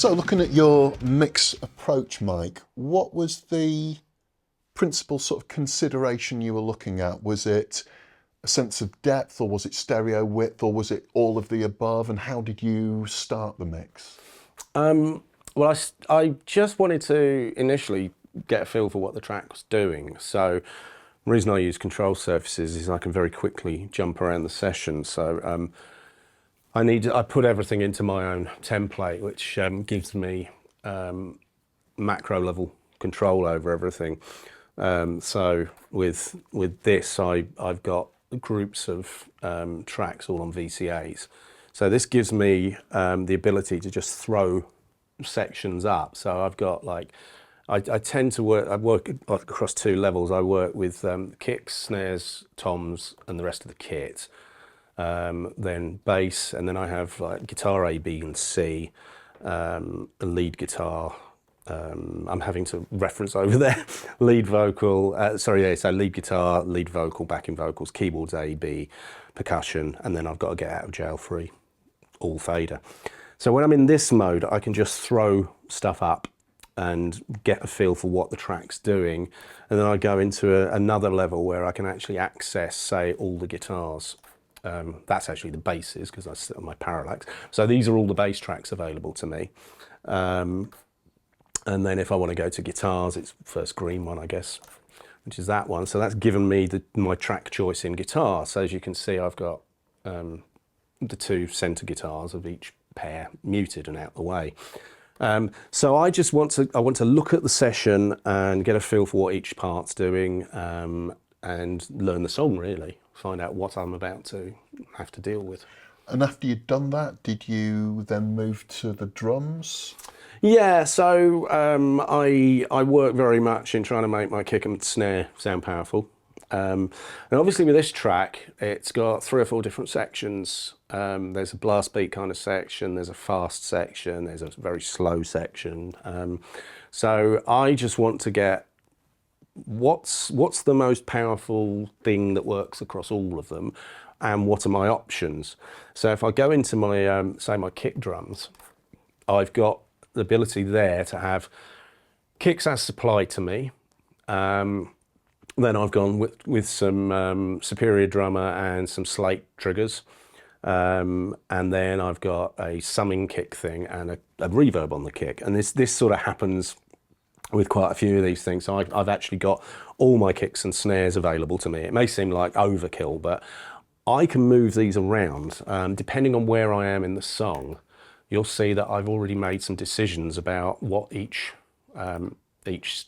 So looking at your mix approach, Mike, what was the principal sort of consideration you were looking at? Was it a sense of depth, or was it stereo width, or was it all of the above? And how did you start the mix? Well, I just wanted to initially get a feel for what the track was doing. So the reason I use control surfaces is I can very quickly jump around the session. So I put everything into my own template, which gives me macro level control over everything. So with this, I've got groups of tracks all on VCAs. So this gives me the ability to just throw sections up. So I've got like, I tend to work across two levels. I work with kicks, snares, toms, and the rest of the kit. Then bass, and then I have like guitar A, B, and C, a lead guitar. I'm having to reference over there, lead vocal, so lead guitar, lead vocal, backing vocals, keyboards A, B, percussion, and then I've got to get out of jail free, all fader. So when I'm in this mode, I can just throw stuff up and get a feel for what the track's doing. And then I go into another level where I can actually access, say, all the guitars. That's actually the basses, because I sit on my parallax. So these are all the bass tracks available to me. And then if I want to go to guitars, it's first green one, I guess, which is that one. So that's given me my track choice in guitar. So as you can see, I've got the two center guitars of each pair muted and out the way. So I just want to look at the session and get a feel for what each part's doing, and learn the song, really, find out what I'm about to have to deal with. And after you'd done that, did you then move to the drums? Yeah, so I work very much in trying to make my kick and snare sound powerful. And obviously with this track, it's got 3 or 4 different sections. There's a blast beat kind of section, there's a fast section, there's a very slow section. So I just want to get what's the most powerful thing that works across all of them, and what are my options. So if I go into my, say my kick drums, I've got the ability there to have kicks as supplied to me. Then I've gone with some superior drummer and some slate triggers. And then I've got a summing kick thing and a reverb on the kick. And this sort of happens with quite a few of these things. So I've actually got all my kicks and snares available to me. It may seem like overkill, but I can move these around. Depending on where I am in the song, you'll see that I've already made some decisions about what each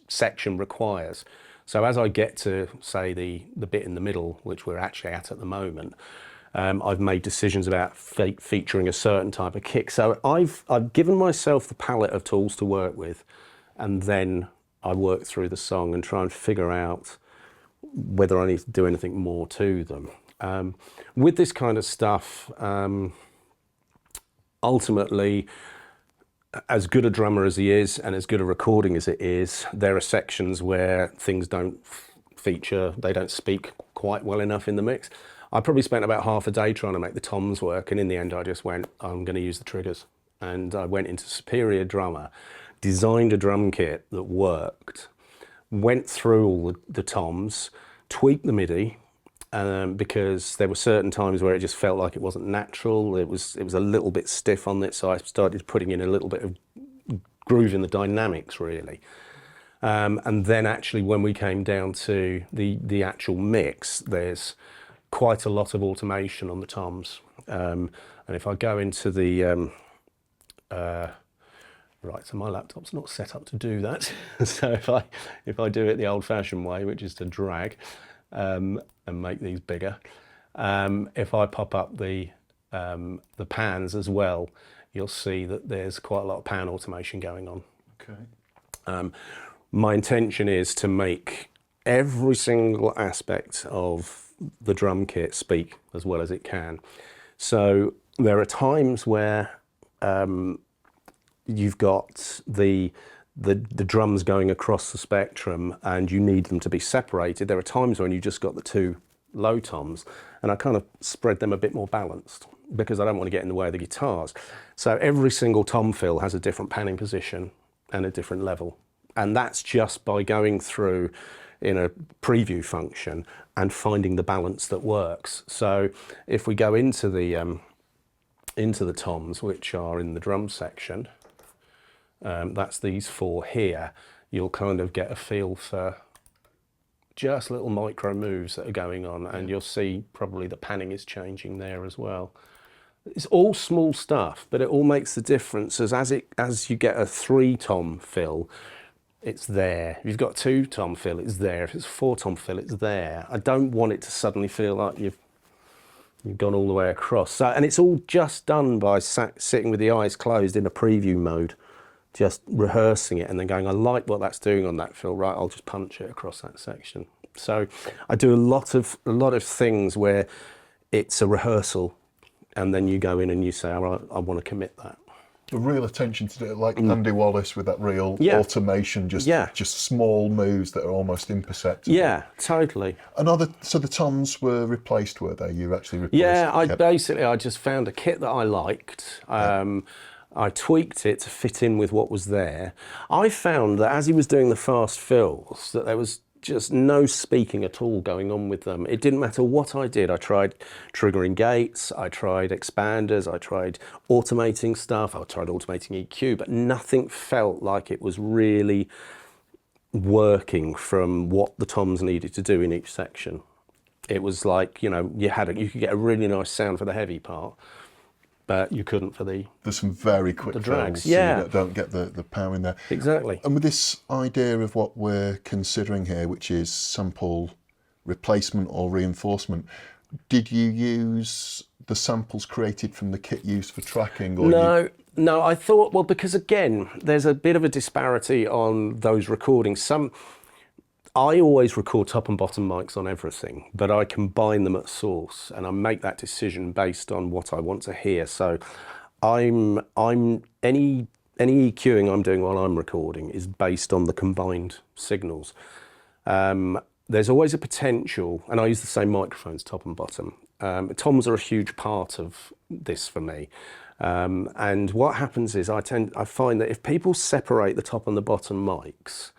section requires. So as I get to, say, the bit in the middle, which we're actually at the moment, I've made decisions about featuring a certain type of kick. So I've given myself the palette of tools to work with, and then I work through the song and try and figure out whether I need to do anything more to them. With this kind of stuff, ultimately, as good a drummer as he is and as good a recording as it is, there are sections where things don't feature, they don't speak quite well enough in the mix. I probably spent about half a day trying to make the toms work, and in the end I just went, I'm going to use the triggers. And I went into Superior Drummer, designed a drum kit that worked, went through all the toms, tweaked the MIDI, because there were certain times where it just felt like it wasn't natural. It was a little bit stiff on it, so I started putting in a little bit of groove in the dynamics, really. And then actually when we came down to the actual mix, there's quite a lot of automation on the toms. And if I go into the, right, so my laptop's not set up to do that. So if I do it the old-fashioned way, which is to drag, and make these bigger. If I pop up the pans as well, you'll see that there's quite a lot of pan automation going on. Okay. My intention is to make every single aspect of the drum kit speak as well as it can. So there are times where you've got the drums going across the spectrum and you need them to be separated. There are times when you just got the 2 low toms, and I kind of spread them a bit more balanced. because I don't want to get in the way of the guitars. So every single tom fill has a different panning position and a different level. And that's just by going through in a preview function and finding the balance that works. So if we go into the toms, which are in the drum section, that's these 4 here, you'll kind of get a feel for just little micro moves that are going on, and you'll see probably the panning is changing there as well. It's all small stuff, but it all makes the difference as you get a 3 tom fill, it's there. If you've got 2 tom fill, it's there. If it's 4 tom fill, it's there. I don't want it to suddenly feel like you've gone all the way across. So, and it's all just done by sitting with the eyes closed in a preview mode, just rehearsing it and then going, I like what that's doing on that fill, right, I'll just punch it across that section. So I do a lot of things where it's a rehearsal and then you go in and you say, all right, I want to commit that. A real attention to it, like Andy Wallace with that real automation, just small moves that are almost imperceptible. Yeah, totally. So the toms were replaced, were they? You actually replaced? Yeah, I just found a kit that I liked. I tweaked it to fit in with what was there. I found that as he was doing the fast fills, that there was just no speaking at all going on with them. It didn't matter what I did. I tried triggering gates, I tried expanders, I tried automating stuff, I tried automating EQ, but nothing felt like it was really working from what the toms needed to do in each section. It was like, you know, you could get a really nice sound for the heavy part, but you couldn't for the... There's some very quick drags, fills, so you don't get the power in there. Exactly. And with this idea of what we're considering here, which is sample replacement or reinforcement, did you use the samples created from the kit used for tracking? Or No, I thought, well, because again, there's a bit of a disparity on those recordings. I always record top and bottom mics on everything, but I combine them at source and I make that decision based on what I want to hear. So any EQing I'm doing while I'm recording is based on the combined signals. There's always a potential, and I use the same microphones, top and bottom. Toms are a huge part of this for me. And what happens is I find that if people separate the top and the bottom mics,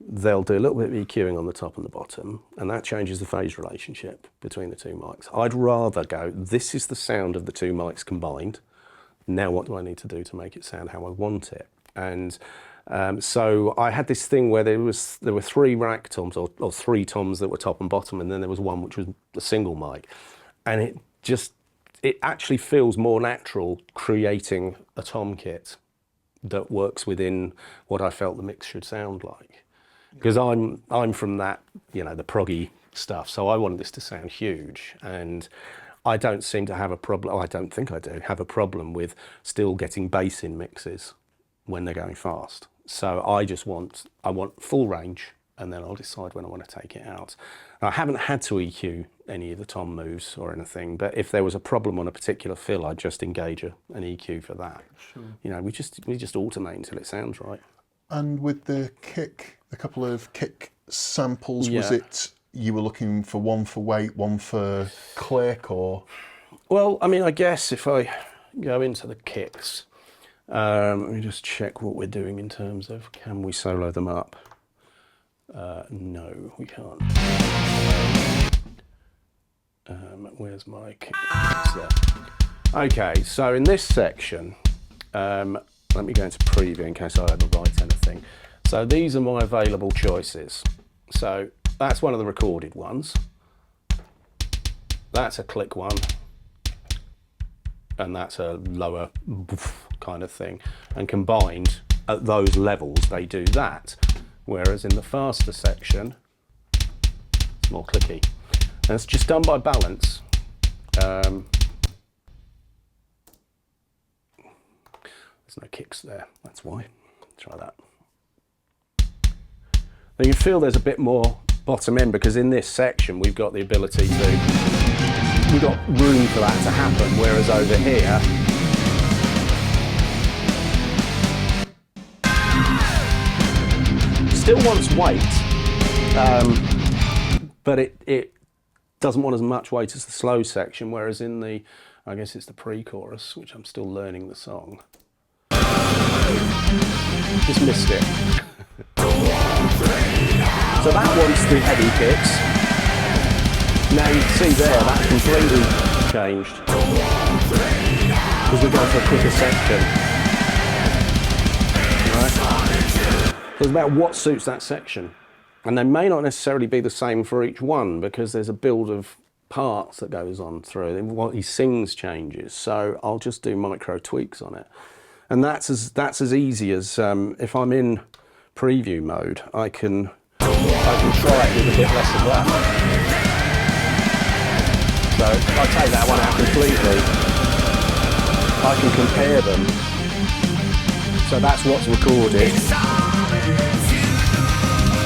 they'll do a little bit of EQing on the top and the bottom, and that changes the phase relationship between the 2 mics. I'd rather go, this is the sound of the 2 mics combined. Now what do I need to do to make it sound how I want it? And so I had this thing where there were 3 rack toms or 3 toms that were top and bottom, and then there was one which was a single mic. And it actually feels more natural creating a tom kit that works within what I felt the mix should sound like. Because I'm from that, you know, the proggy stuff, so I wanted this to sound huge, and I don't seem to have a problem, I don't think I do, have a problem with still getting bass in mixes when they're going fast. So I want full range, and then I'll decide when I want to take it out. I haven't had to EQ any of the tom moves or anything, but if there was a problem on a particular fill, I'd just engage an EQ for that. Sure. You know, we just automate until it sounds right. And with the couple of kick samples, was it you were looking for one for weight, one for click, or? Well, I mean, I guess if I go into the kicks, let me just check what we're doing in terms of, can we solo them up? No, we can't. Where's my kick? There. Okay, so in this section, let me go into preview in case I overwrite anything. So these are my available choices. So that's one of the recorded ones. That's a click one. And that's a lower kind of thing. And combined at those levels, they do that. Whereas in the faster section, it's more clicky. And it's just done by balance. There's no kicks there, that's why. Try that. Now you feel there's a bit more bottom end because in this section we've got the ability we've got room for that to happen, whereas over here, still wants weight, but it doesn't want as much weight as the slow section, whereas in the I guess it's the pre-chorus, which I'm still learning the song. Just missed it. So that one's the heavy kicks. Now you can see there, that completely changed. Because we're going for a quicker section. Right? So it's about what suits that section. And they may not necessarily be the same for each one, because there's a build of parts that goes on through. And what he sings changes. So I'll just do micro tweaks on it. And that's as easy as if I'm in preview mode, I can try it with a bit less of that. So if I take that one out completely, I can compare them. So that's what's recorded.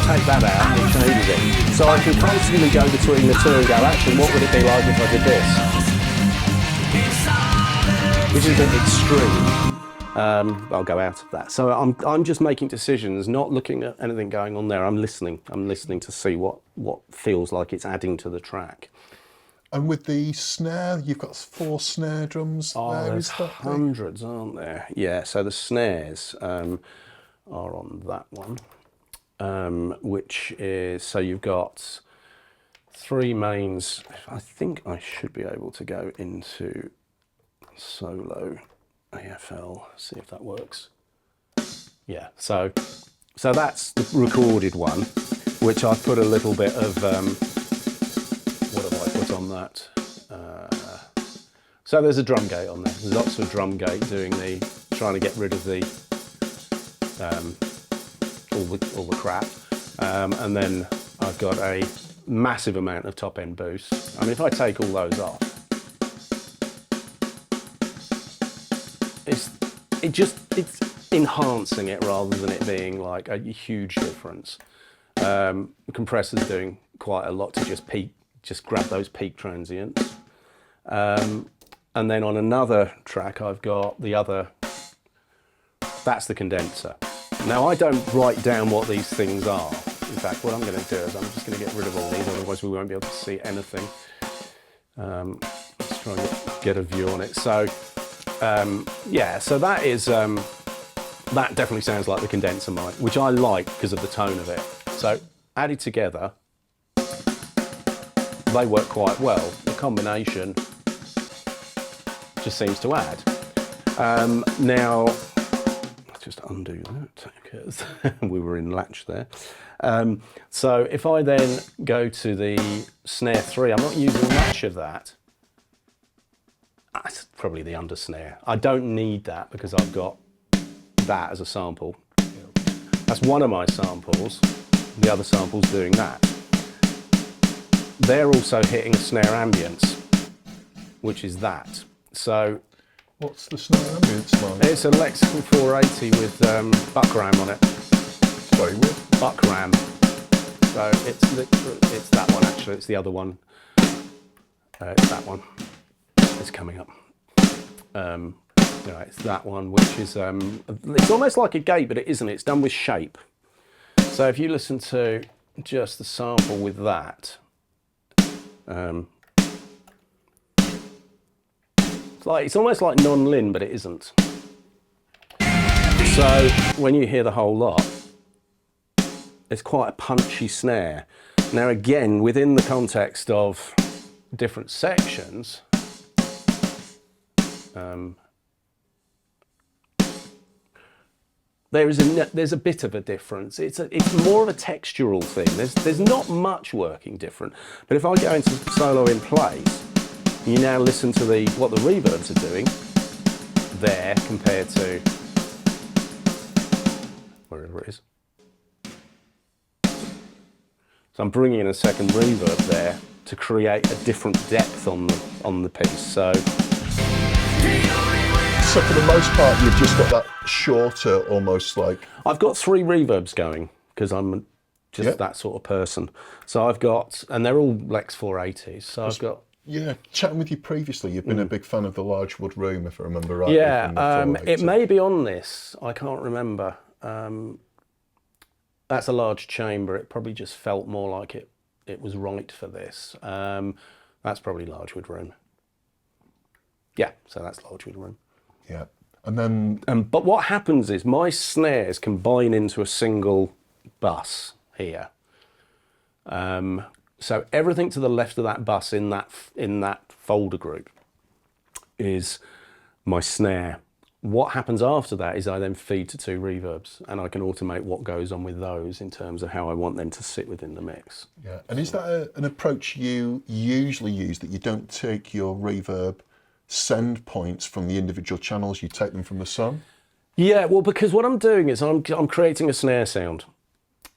Take that out and it changes it. So I can constantly go between the two and go, actually, what would it be like if I did this? Which is a bit extreme. I'll go out of that. So I'm just making decisions, not looking at anything going on there. I'm listening to see what feels like it's adding to the track. And with the snare, you've got 4 snare drums there. There's hundreds, aren't there? Yeah, so the snares are on that one, which is, so you've got 3 mains. I think I should be able to go into solo AFL, see if that works. Yeah, so that's the recorded one, which I've put a little bit of, what have I put on that? So there's a drum gate on there. There's lots of drum gate trying to get rid of all the crap. And then I've got a massive amount of top end boost. I mean, if I take all those off, it's enhancing it rather than it being like a huge difference. The compressor's doing quite a lot to just grab those peak transients. And then on another track, I've got that's the condenser. Now I don't write down what these things are. In fact, what I'm going to do is I'm just going to get rid of all these, otherwise we won't be able to see anything. Let's try and get a view on it. So, yeah, so that is, that definitely sounds like the condenser mic, which I like because of the tone of it. So added together, they work quite well. The combination just seems to add. Now, let's just undo that because we were in latch there. So if I then go to the snare 3, I'm not using much of that. That's probably the under snare. I don't need that because I've got that as a sample. That's one of my samples. The other sample's doing that. They're also hitting a snare ambience, which is that. So what's the snare ambience like? it's a Lexicon 480 with Buckram on it. Very weird. Buckram. So it's that one actually. It's the other one. It's that one. It's coming up. It's that one, which is it's almost like a gate, but it isn't. It's done with shape. So if you listen to just the sample with that, it's almost like non-lin, but it isn't. So when you hear the whole lot, it's quite a punchy snare. Now again, within the context of different sections, there's a bit of a difference. It's more of a textural thing. There's not much working different. But if I go into solo in place, you now listen to what the reverbs are doing there compared to wherever it is. So I'm bringing in a second reverb there to create a different depth on the piece. So for the most part, you've just got that shorter, almost like... I've got 3 reverbs going because I'm just that sort of person. So I've got, and they're all Lex 480s. So I've got... Yeah, chatting with you previously, you've been a big fan of the large wood room, if I remember right. Yeah, it may be on this. I can't remember. That's a large chamber. It probably just felt more like it was right for this. That's probably large wood room. Yeah, so that's largely the room. Yeah. And then, But what happens is my snares combine into a single bus here. So everything to the left of that bus in that folder group is my snare. What happens after that is I then feed to 2 reverbs, and I can automate what goes on with those in terms of how I want them to sit within the mix. yeah. And is that an approach you usually use, that you don't take your reverb send points from the individual channels, you take them from the sum? Yeah, well, because what I'm doing is I'm creating a snare sound.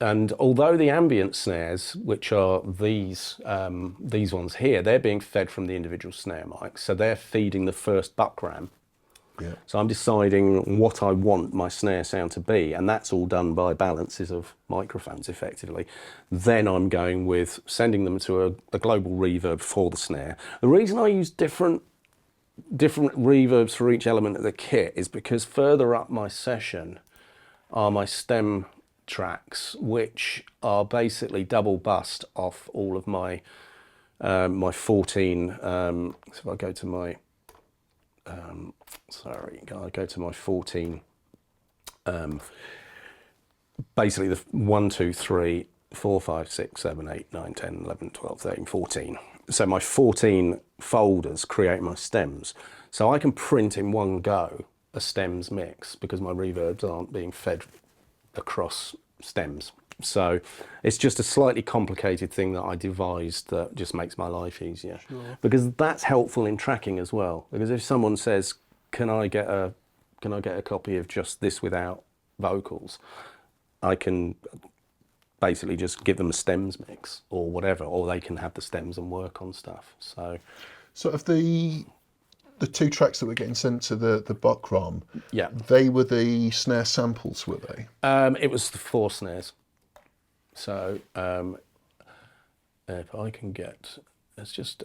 And although the ambient snares, which are these ones here, they're being fed from the individual snare mics, so they're feeding the first buck ram. Yeah. So I'm deciding what I want my snare sound to be, and that's all done by balances of microphones, effectively. Then I'm going with sending them to a global reverb for the snare. The reason I use different reverbs for each element of the kit is because further up my session are my stem tracks, which are basically double bust off all of my my 14. So if I go to my I go to my 14. Basically, the 1, 2, 3, 4, 5, 6, 7, 8, 9, 10, 11, 12, 13, 14. So my 14 folders create my stems. So I can print in one go a stems mix because my reverbs aren't being fed across stems. So it's just a slightly complicated thing that I devised that just makes my life easier. Sure. Because that's helpful in tracking as well. Because if someone says, can I get a copy of just this without vocals, I can basically just give them a stems mix or whatever, or they can have the stems and work on stuff. So of the 2 tracks that were getting sent to the Buck ROM, yeah, they were the snare samples, were they? It was the 4 snares. So if I can get, let's just,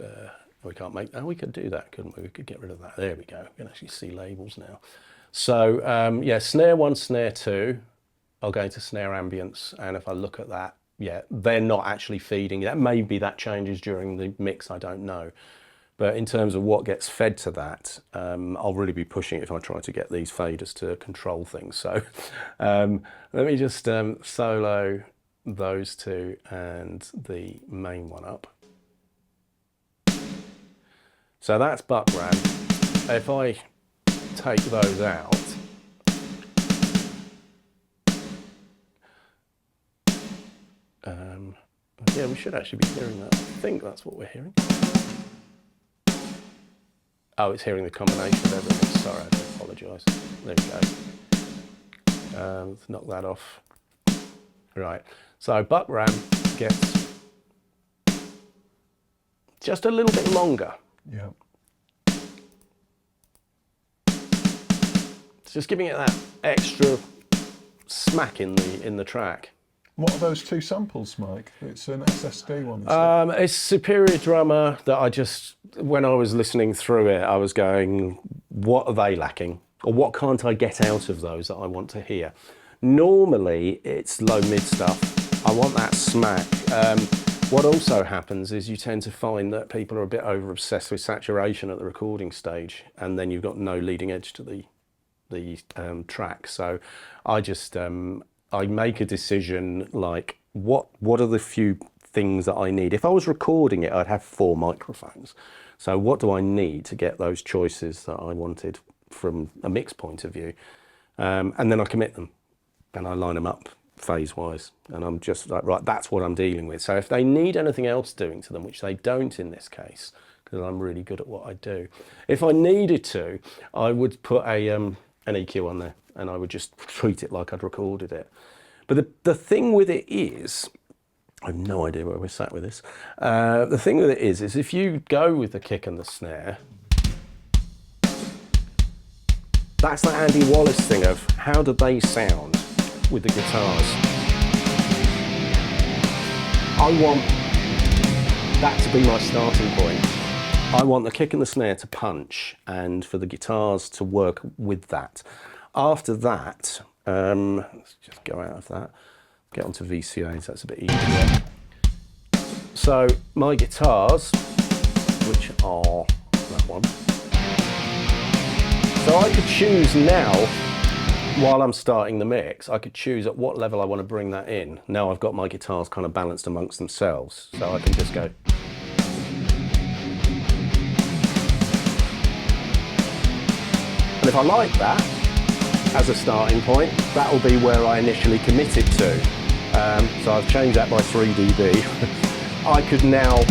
we can't make, we could do that, couldn't we? We could get rid of that. There we go. We can actually see labels now. So yeah, snare 1, snare 2, I'll go into snare ambience, and if I look at that, yeah, they're not actually feeding that. Maybe that changes during the mix, I don't know. But in terms of what gets fed to that, I'll really be pushing it if I try to get these faders to control things. So let me just solo those 2 and the main one up. So that's buck ram. If I take those out, yeah, we should actually be hearing that. I think that's what we're hearing. Oh, it's hearing the combination of everything. Sorry, I do apologise. There we go. Let's knock that off. Right. So buck ram gets just a little bit longer. Yeah. It's just giving it that extra smack in the track. What are those 2 samples, Mike? It's an SSD one, isn't it? It's Superior Drummer that I just, when I was listening through it, I was going, what are they lacking? Or what can't I get out of those that I want to hear? Normally, it's low-mid stuff. I want that smack. What also happens is you tend to find that people are a bit over-obsessed with saturation at the recording stage, and then you've got no leading edge to the track. So I just... I make a decision like, what are the few things that I need? If I was recording it, I'd have 4 microphones. So what do I need to get those choices that I wanted from a mix point of view? And then I commit them and I line them up phase-wise. And I'm just like, right, that's what I'm dealing with. So if they need anything else doing to them, which they don't in this case, because I'm really good at what I do. If I needed to, I would put an EQ on there, and I would just treat it like I'd recorded it. But the thing with it is, I have no idea where we're sat with this. The thing with it is if you go with the kick and the snare, that's that Andy Wallace thing of how do they sound with the guitars. I want that to be my starting point. I want the kick and the snare to punch and for the guitars to work with that. After that, let's just go out of that, get onto VCAs, that's a bit easier. So my guitars, which are that one, So I could choose now, while I'm starting the mix, I could choose at what level I want to bring that in. Now I've got my guitars kind of balanced amongst themselves, so I can just go. And if I like that as a starting point, that will be where I initially committed to. So I've changed that by 3 dB. I could now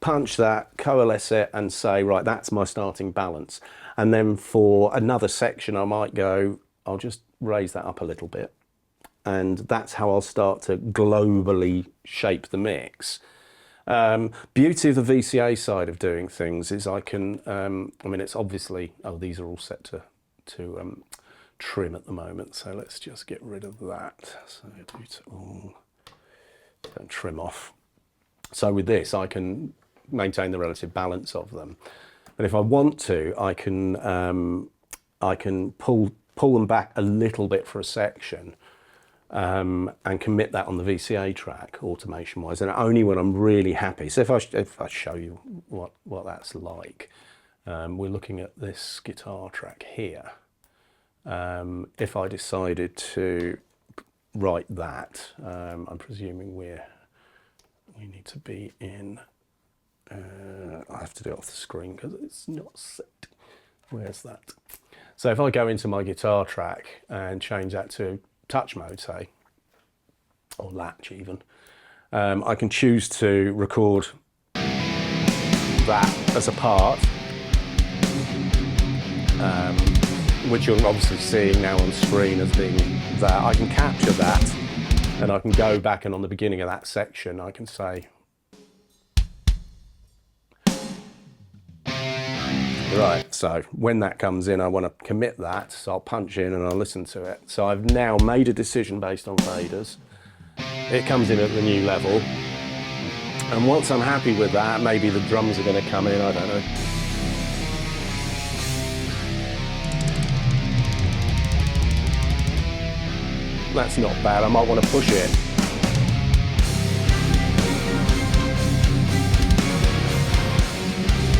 punch that, coalesce it, and say, right, that's my starting balance. And then for another section, I might go, I'll just raise that up a little bit. And that's how I'll start to globally shape the mix. Beauty of the VCA side of doing things is I can, I mean, it's obviously, oh, these are all set to trim at the moment. So let's just get rid of that. So all, don't trim off. So with this, I can maintain the relative balance of them. But if I want to, I can pull them back a little bit for a section and commit that on the VCA track automation-wise, and only when I'm really happy. So if I show you what that's like, we're looking at this guitar track here. If I decided to write that, I'm presuming we need to be in. I have to do it off the screen because it's not set. Where's that? So if I go into my guitar track and change that to touch mode, say, or latch even, I can choose to record that as a part, which you're obviously seeing now on screen as being that. I can capture that and I can go back, and on the beginning of that section I can say, right, so when that comes in, I want to commit that, so I'll punch in and I'll listen to it. So I've now made a decision based on faders. It comes in at the new level. And once I'm happy with that, maybe the drums are going to come in, I don't know. That's not bad, I might want to push it.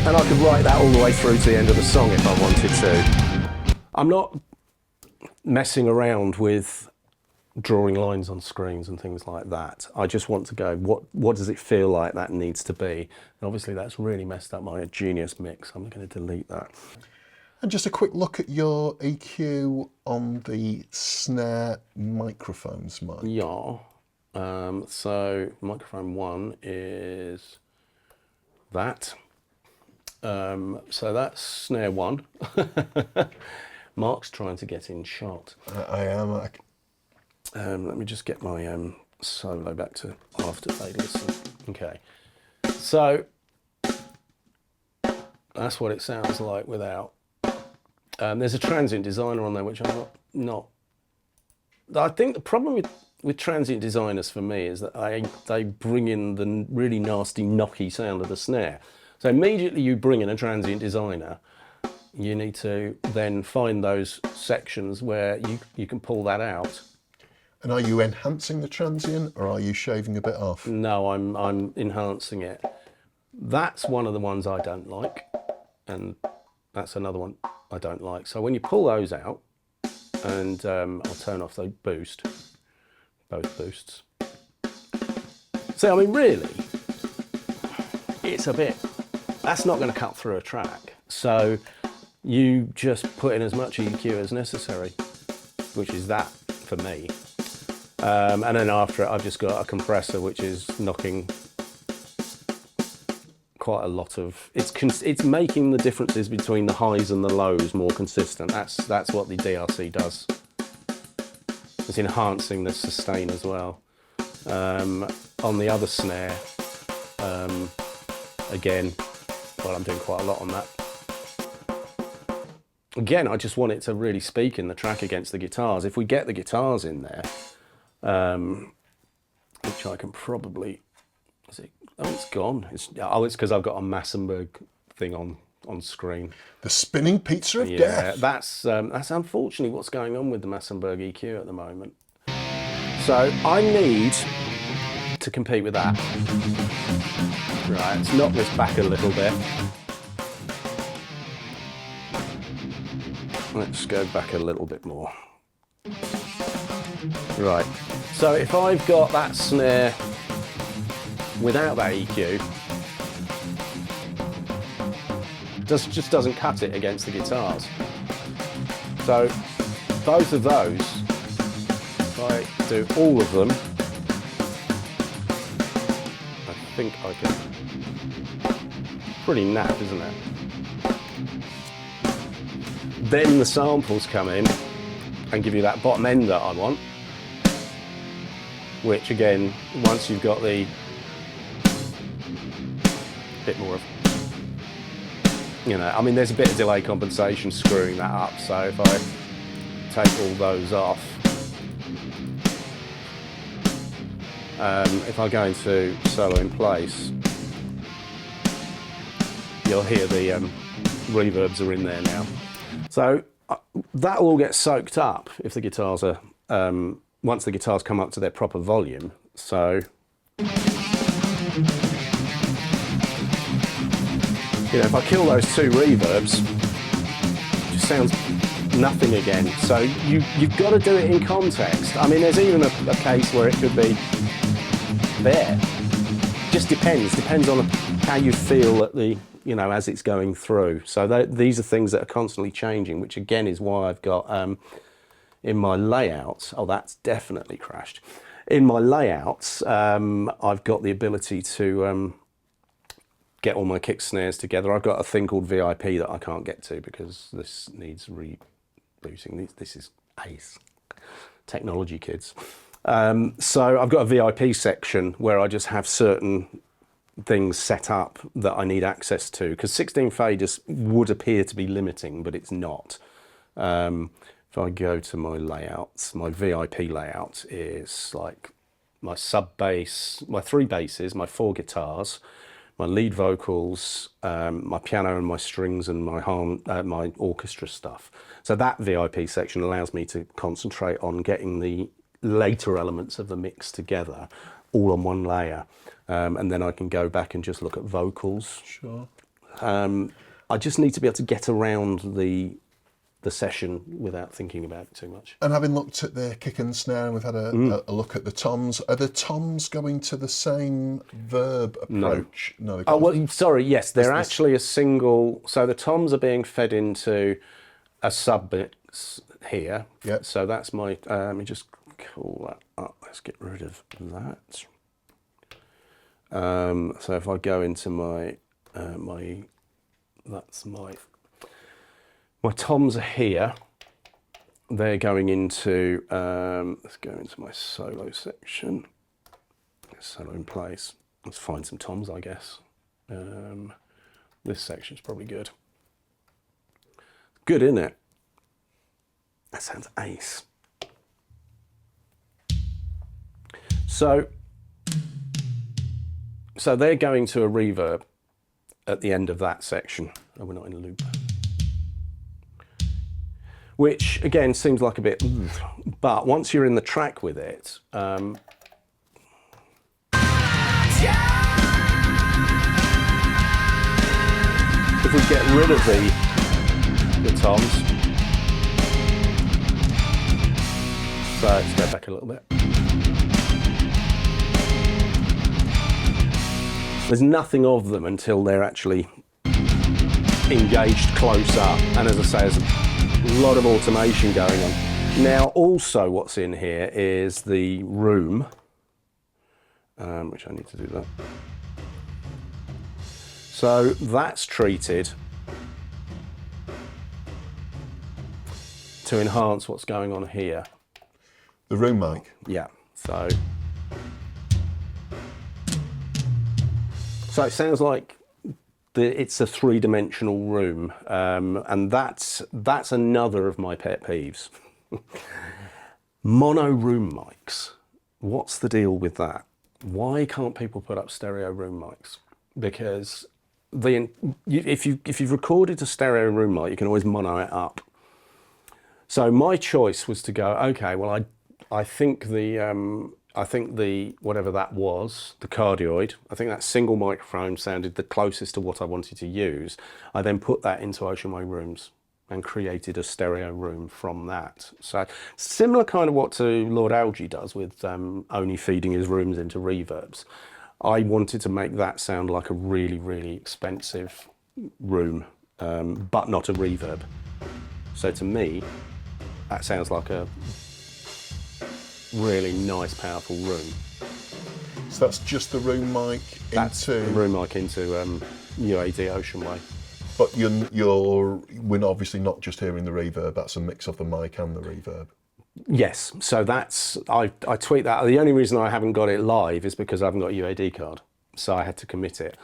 And I could write that all the way through to the end of the song if I wanted to. I'm not messing around with drawing lines on screens and things like that. I just want to go, what does it feel like that needs to be? And obviously that's really messed up my Genius mix. I'm going to delete that. And just a quick look at your EQ on the Snare microphones, Mike. Yeah. So microphone 1 is that. So that's Snare 1. Mark's trying to get in shot. I am. Let me just get my solo back to after fadeless. Okay. So that's what it sounds like without. There's a transient designer on there, which I'm not. I think the problem with transient designers for me is that they bring in the really nasty, knocky sound of the snare. So immediately you bring in a transient designer, you need to then find those sections where you can pull that out. And are you enhancing the transient, or are you shaving a bit off? No, I'm enhancing it. That's one of the ones I don't like, and that's another one I don't like. So when you pull those out, and I'll turn off the boost, both boosts. So I mean, really, it's a bit. That's not going to cut through a track. So you just put in as much EQ as necessary, which is that for me. And then after it, I've just got a compressor which is knocking quite a lot of. It's making the differences between the highs and the lows more consistent. That's what the DRC does. It's enhancing the sustain as well. On the other snare, again, well, I'm doing quite a lot on that. Again, I just want it to really speak in the track against the guitars. If we get the guitars in there, which I can probably, is it? Oh, it's gone. It's because I've got a Massenburg thing on screen. The spinning pizza of death. That's unfortunately what's going on with the Massenburg EQ at the moment. So I need to compete with that. Right, let's knock this back a little bit. Let's go back a little bit more. Right, so if I've got that snare without that EQ, just doesn't cut it against the guitars. So both of those, if I do all of them, I think I can. Pretty naff, isn't it? Then the samples come in and give you that bottom end that I want, which again, once you've got the bit more of, I mean, there's a bit of delay compensation screwing that up, so if I take all those off, if I go into solo in place, you'll hear the reverbs are in there now. So that will all get soaked up if the guitars are, once the guitars come up to their proper volume. So, if I kill those two reverbs, it just sounds nothing again. So you've got to do it in context. I mean, there's even a case where it could be there. Just depends on how you feel at the, as it's going through. So these are things that are constantly changing, which again is why I've got in my layouts, oh, that's definitely crashed. In my layouts, I've got the ability to get all my kick snares together. I've got a thing called VIP that I can't get to because this needs rebooting. This is ace technology, kids. So I've got a VIP section where I just have certain things set up that I need access to, because 16 faders would appear to be limiting, but it's not. If I go to my layouts, my VIP layout is like my sub bass, my 3 basses, my 4 guitars, my lead vocals, my piano and my strings, and my orchestra stuff. So that VIP section allows me to concentrate on getting the later elements of the mix together all on one layer. And then I can go back and just look at vocals. Sure. I just need to be able to get around the session without thinking about it too much. And having looked at the kick and snare, and we've had a look at the toms, are the toms going to the same verb approach? No. Oh, well, sorry, yes, they're actually a single, so the toms are being fed into a sub mix here. Yep. So that's my, let me just call that up. Let's get rid of that. So if I go into my my toms are here. They're going into, let's go into my solo section. Solo in place. Let's find some toms, I guess. This section's probably good. Good, isn't it? That sounds ace. So they're going to a reverb at the end of that section. Oh, we're not in a loop. Which, again, seems like a bit, but once you're in the track with it, if we get rid of the toms, so let's go back a little bit. There's nothing of them until they're actually engaged close up, and as I say, there's a lot of automation going on. Now, also what's in here is the room, which I need to do that. So that's treated to enhance what's going on here. The room mic? Yeah, so it sounds like it's a 3-dimensional room, and that's another of my pet peeves. Mono room mics. What's the deal with that? Why can't people put up stereo room mics? Because if you've recorded a stereo room mic, you can always mono it up. So my choice was to go, okay, well, I think the whatever that was, the cardioid, I think that single microphone sounded the closest to what I wanted to use. I then put that into Ocean Way Rooms. and created a stereo room from that. So similar kind of what to Lord Algie does with only feeding his rooms into reverbs. I wanted to make that sound like a really, really expensive room, but not a reverb. So to me, that sounds like a really nice, powerful room. So that's just the room mic That's the into... room mic into UAD Ocean Way. But we're obviously not just hearing the reverb, that's a mix of the mic and the reverb. Yes, so I tweet that. The only reason I haven't got it live is because I haven't got a UAD card, so I had to commit it.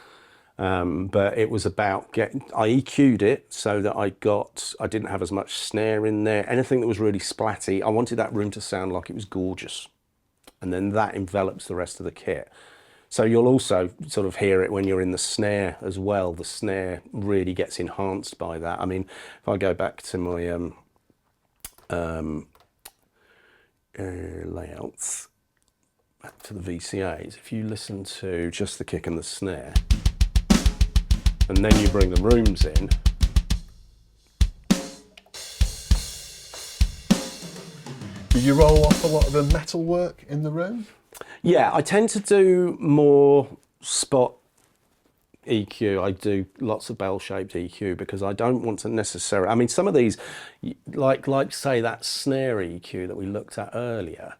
But it was about I EQ'd it so that I didn't have as much snare in there. Anything that was really splatty, I wanted that room to sound like it was gorgeous. And then that envelops the rest of the kit. So you'll also sort of hear it when you're in the snare as well. The snare really gets enhanced by that. I mean, if I go back to my layouts, back to the VCAs, if you listen to just the kick and the snare, and then you bring the rooms in, Do you roll off a lot of the metal work in the room? yeah, I tend to do more spot EQ. I do lots of bell-shaped EQ because I don't want to necessarily... I mean, some of these, like say that snare EQ that we looked at earlier,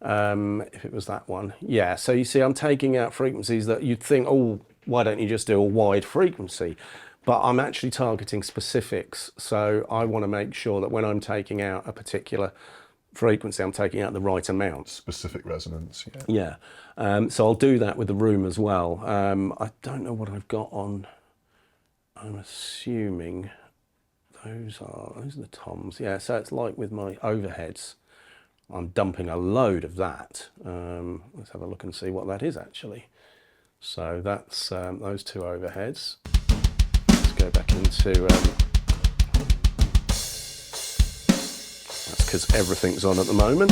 if it was that one. Yeah, so you see I'm taking out frequencies that you'd think, oh, why don't you just do a wide frequency? But I'm actually targeting specifics. So I want to make sure that when I'm taking out a particular frequency, I'm taking out the right amount. Specific resonance, yeah. Yeah, so I'll do that with the room as well. I don't know what I've got on. I'm assuming those are the toms. Yeah, so it's like with my overheads, I'm dumping a load of that. Let's have a look and see what that is actually. So that's those two overheads. Let's go back into... that's because everything's on at the moment.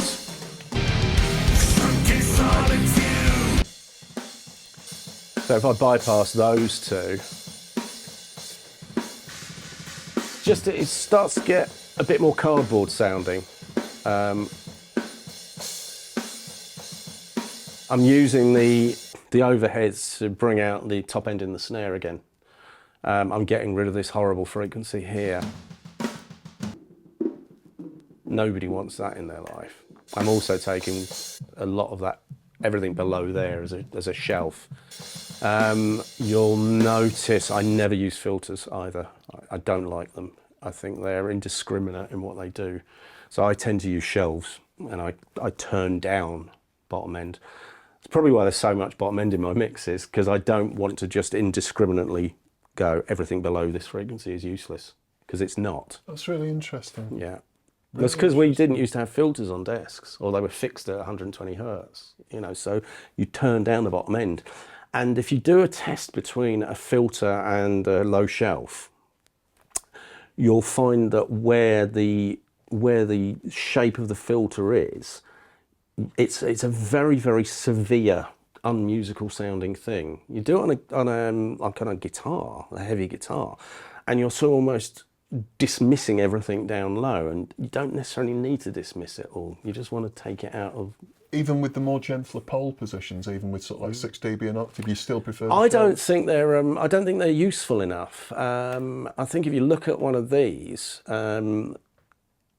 So if I bypass those two, it starts to get a bit more cardboard sounding. I'm using the overheads to bring out the top end in the snare again. I'm getting rid of this horrible frequency here. Nobody wants that in their life. I'm also taking a lot of that, everything below there as a shelf. You'll notice I never use filters either. I don't like them. I think they're indiscriminate in what they do. So I tend to use shelves, and I turn down bottom end. It's probably why there's so much bottom end in my mixes, because I don't want to just indiscriminately go everything below this frequency is useless, because it's not. That's really interesting. Yeah. That's because we didn't used to have filters on desks, or they were fixed at 120 hertz, so you turn down the bottom end. And if you do a test between a filter and a low shelf, you'll find that where the shape of the filter is, it's a very, very severe, unmusical sounding thing. You do it on a kind of guitar, a heavy guitar, and you're so almost dismissing everything down low, and you don't necessarily need to dismiss it all. You just want to take it out of... Even with the more gentler pole positions, even with sort of like 6 dB an octave, you still prefer... I don't think they're useful enough. I think if you look at one of these,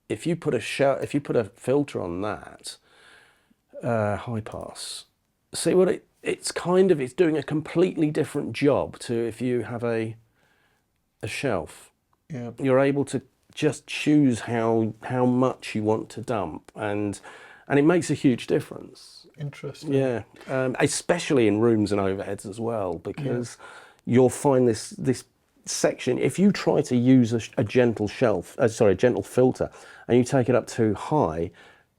if you put a filter on that, high pass, see what it's doing a completely different job to if you have a shelf. Yeah. You're able to just choose how much you want to dump, and it makes a huge difference. Interesting. Yeah, especially in rooms and overheads as well, because you'll find this section. If you try to use a gentle filter, and you take it up too high,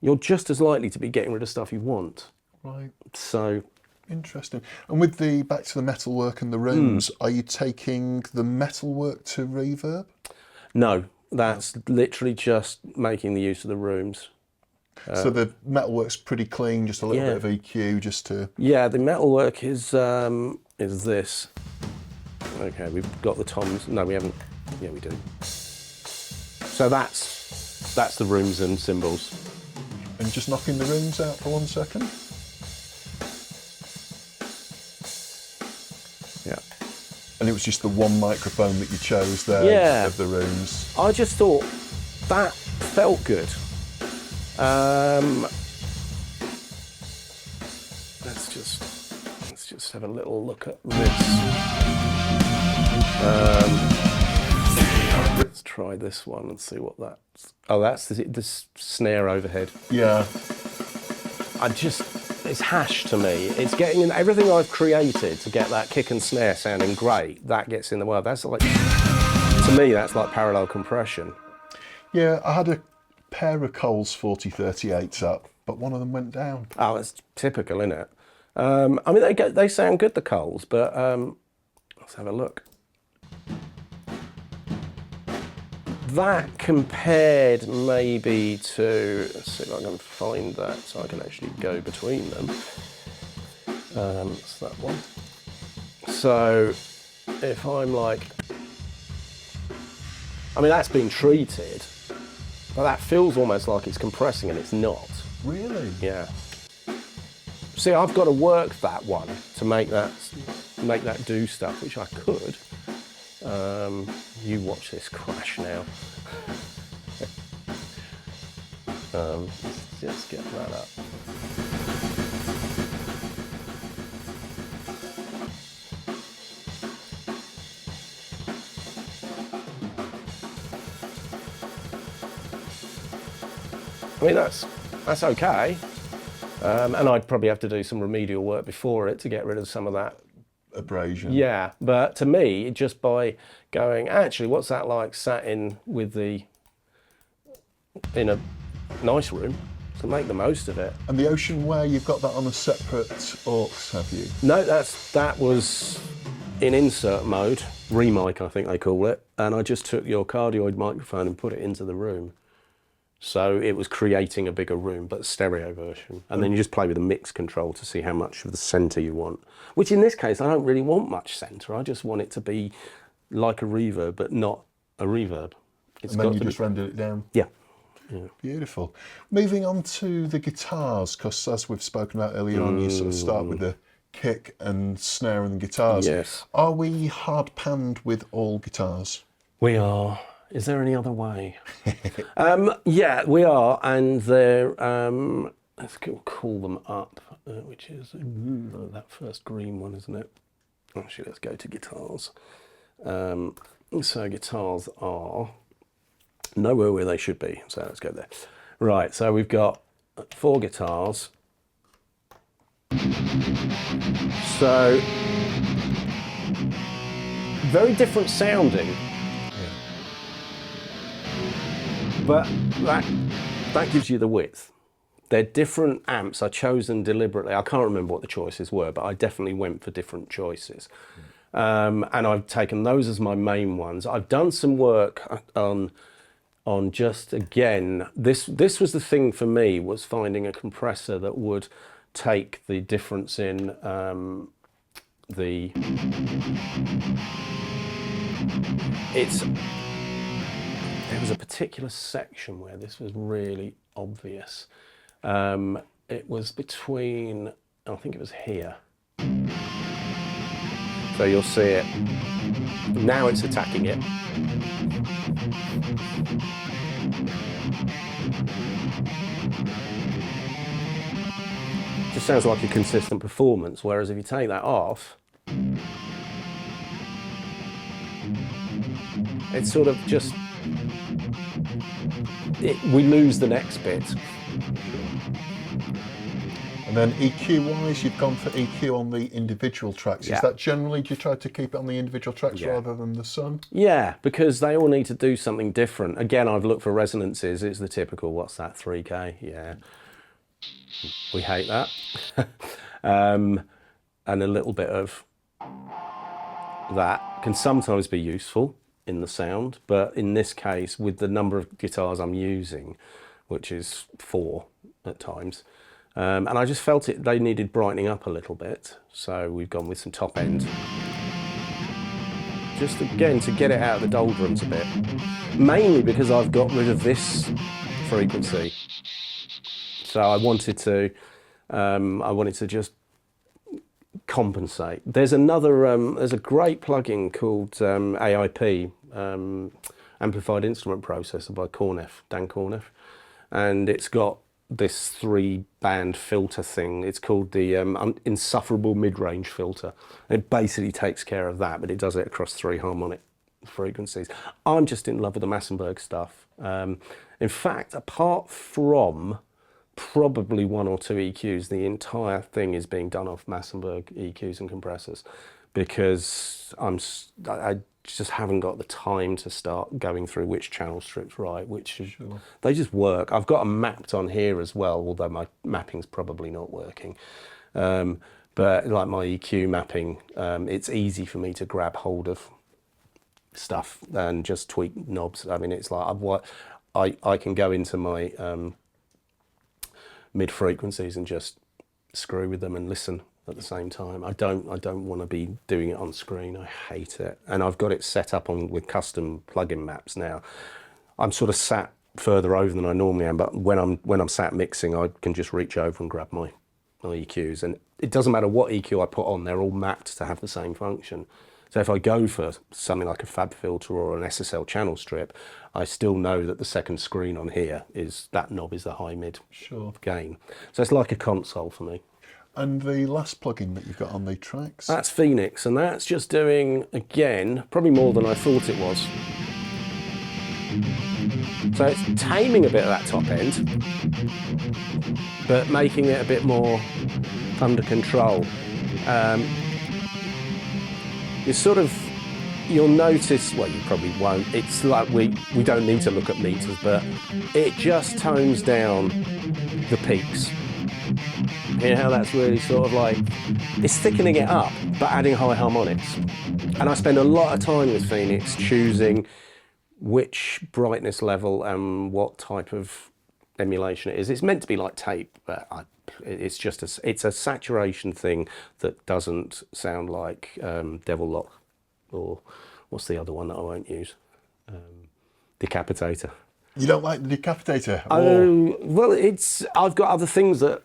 you're just as likely to be getting rid of stuff you want. Right. So. Interesting. And with back to the metalwork and the rooms, are you taking the metalwork to reverb? No, that's literally just making the use of the rooms. So the metalwork's pretty clean, just a little bit of EQ, just to... Yeah, the metalwork is this. Okay, we've got the toms. No, we haven't. Yeah, we do. So that's the rooms and cymbals. And just knocking the rooms out for 1 second. Yeah. And it was just the one microphone that you chose there Yeah. of the rooms. I just thought that felt good. Let's just have a little look at this. Let's try this one and see what that's. Oh, that's the snare overhead. Yeah. It's hash to me. It's getting in everything I've created to get that kick and snare sounding great. That gets in the way. That's like, to me, that's like parallel compression. Yeah, I had a pair of Coles 4038s up, but one of them went down. Oh, it's typical, isn't it? I mean, they sound good, the Coles, but let's have a look. That compared maybe to, let's see if I can find that so I can actually go between them. It's that one. So if I'm like, I mean, that's been treated, but that feels almost like it's compressing and it's not. Really? Yeah. See, I've got to work that one to make that do stuff, which I could. You watch this crash now. Let's just get that up. I mean, that's okay. And I'd probably have to do some remedial work before it to get rid of some of that abrasion. Yeah, but to me, just by going, actually, what's that like sat in in a nice room, to make the most of it. And the Ocean Way, you've got that on a separate aux, have you? No, that was in insert mode, remic I think they call it, and I just took your cardioid microphone and put it into the room. So it was creating a bigger room, but stereo version. And then you just play with the mix control to see how much of the centre you want. Which in this case, I don't really want much centre. I just want it to be like a reverb, but not a reverb. And then you just rendered it down? Yeah. Beautiful. Moving on to the guitars, because as we've spoken about earlier on, you sort of start with the kick and snare and guitars. Yes. Are we hard-panned with all guitars? We are. Is there any other way? Yeah, we are, and they're, let's call them up, which is that first green one, isn't it? Actually, let's go to guitars. So guitars are nowhere where they should be, so let's go there. Right, so we've got 4 guitars. So, very different sounding. But that gives you the width. They're different amps. I chose them deliberately. I can't remember what the choices were, but I definitely went for different choices. And I've taken those as my main ones. I've done some work on just, again, this was the thing for me, was finding a compressor that would take the difference in there was a particular section where this was really obvious. It was between, I think it was here. So you'll see it. Now it's attacking it. Just sounds like a consistent performance, whereas if you take that off, it's sort of just, we lose the next bit. And then EQ-wise, you've gone for EQ on the individual tracks. Yeah. Is that generally, do you try to keep it on the individual tracks rather than the sum? Yeah, because they all need to do something different. Again, I've looked for resonances. It's the typical, what's that, 3K? Yeah. We hate that. And a little bit of that can sometimes be useful in the sound, but in this case, with the number of guitars I'm using, which is 4 at times, and I just felt they needed brightening up a little bit, so we've gone with some top end. just again to get it out of the doldrums a bit. Mainly because I've got rid of this frequency. So I wanted to just compensate. There's there's a great plugin called AIP, Amplified Instrument Processor by Dan Corneff, and it's got this 3-band filter thing. It's called the insufferable mid-range filter. It basically takes care of that, but it does it across 3 harmonic frequencies. I'm just in love with the Massenburg stuff. In fact, apart from probably 1 or 2 EQs, the entire thing is being done off Massenburg EQs and compressors, because I just haven't got the time to start going through which channel strips right, they just work. I've got them mapped on here as well, although my mapping's probably not working. But like my EQ mapping, it's easy for me to grab hold of stuff and just tweak knobs. I mean, it's like I can go into my mid frequencies and just screw with them and listen at the same time. I don't want to be doing it on screen. I hate it. And I've got it set up with custom plugin maps now. I'm sort of sat further over than I normally am, but when I'm sat mixing, I can just reach over and grab my EQs, and it doesn't matter what EQ I put on, they're all mapped to have the same function. So if I go for something like a fab filter or an SSL channel strip, I still know that the second screen on here that knob is the high mid gain. So it's like a console for me. And the last plugin that you've got on the tracks? That's Phoenix, and that's just doing, again, probably more than I thought it was. So it's taming a bit of that top end, but making it a bit more under control. You'll notice, well, you probably won't, it's like we don't need to look at meters, but it just tones down the peaks. Hear how that's really sort of like, it's thickening it up, but adding high harmonics. And I spend a lot of time with Phoenix choosing which brightness level and what type of emulation it is. It's meant to be like tape, but it's a saturation thing that doesn't sound like Devil Lock, or what's the other one that I won't use? Decapitator. You don't like the Decapitator? Oh, well, I've got other things that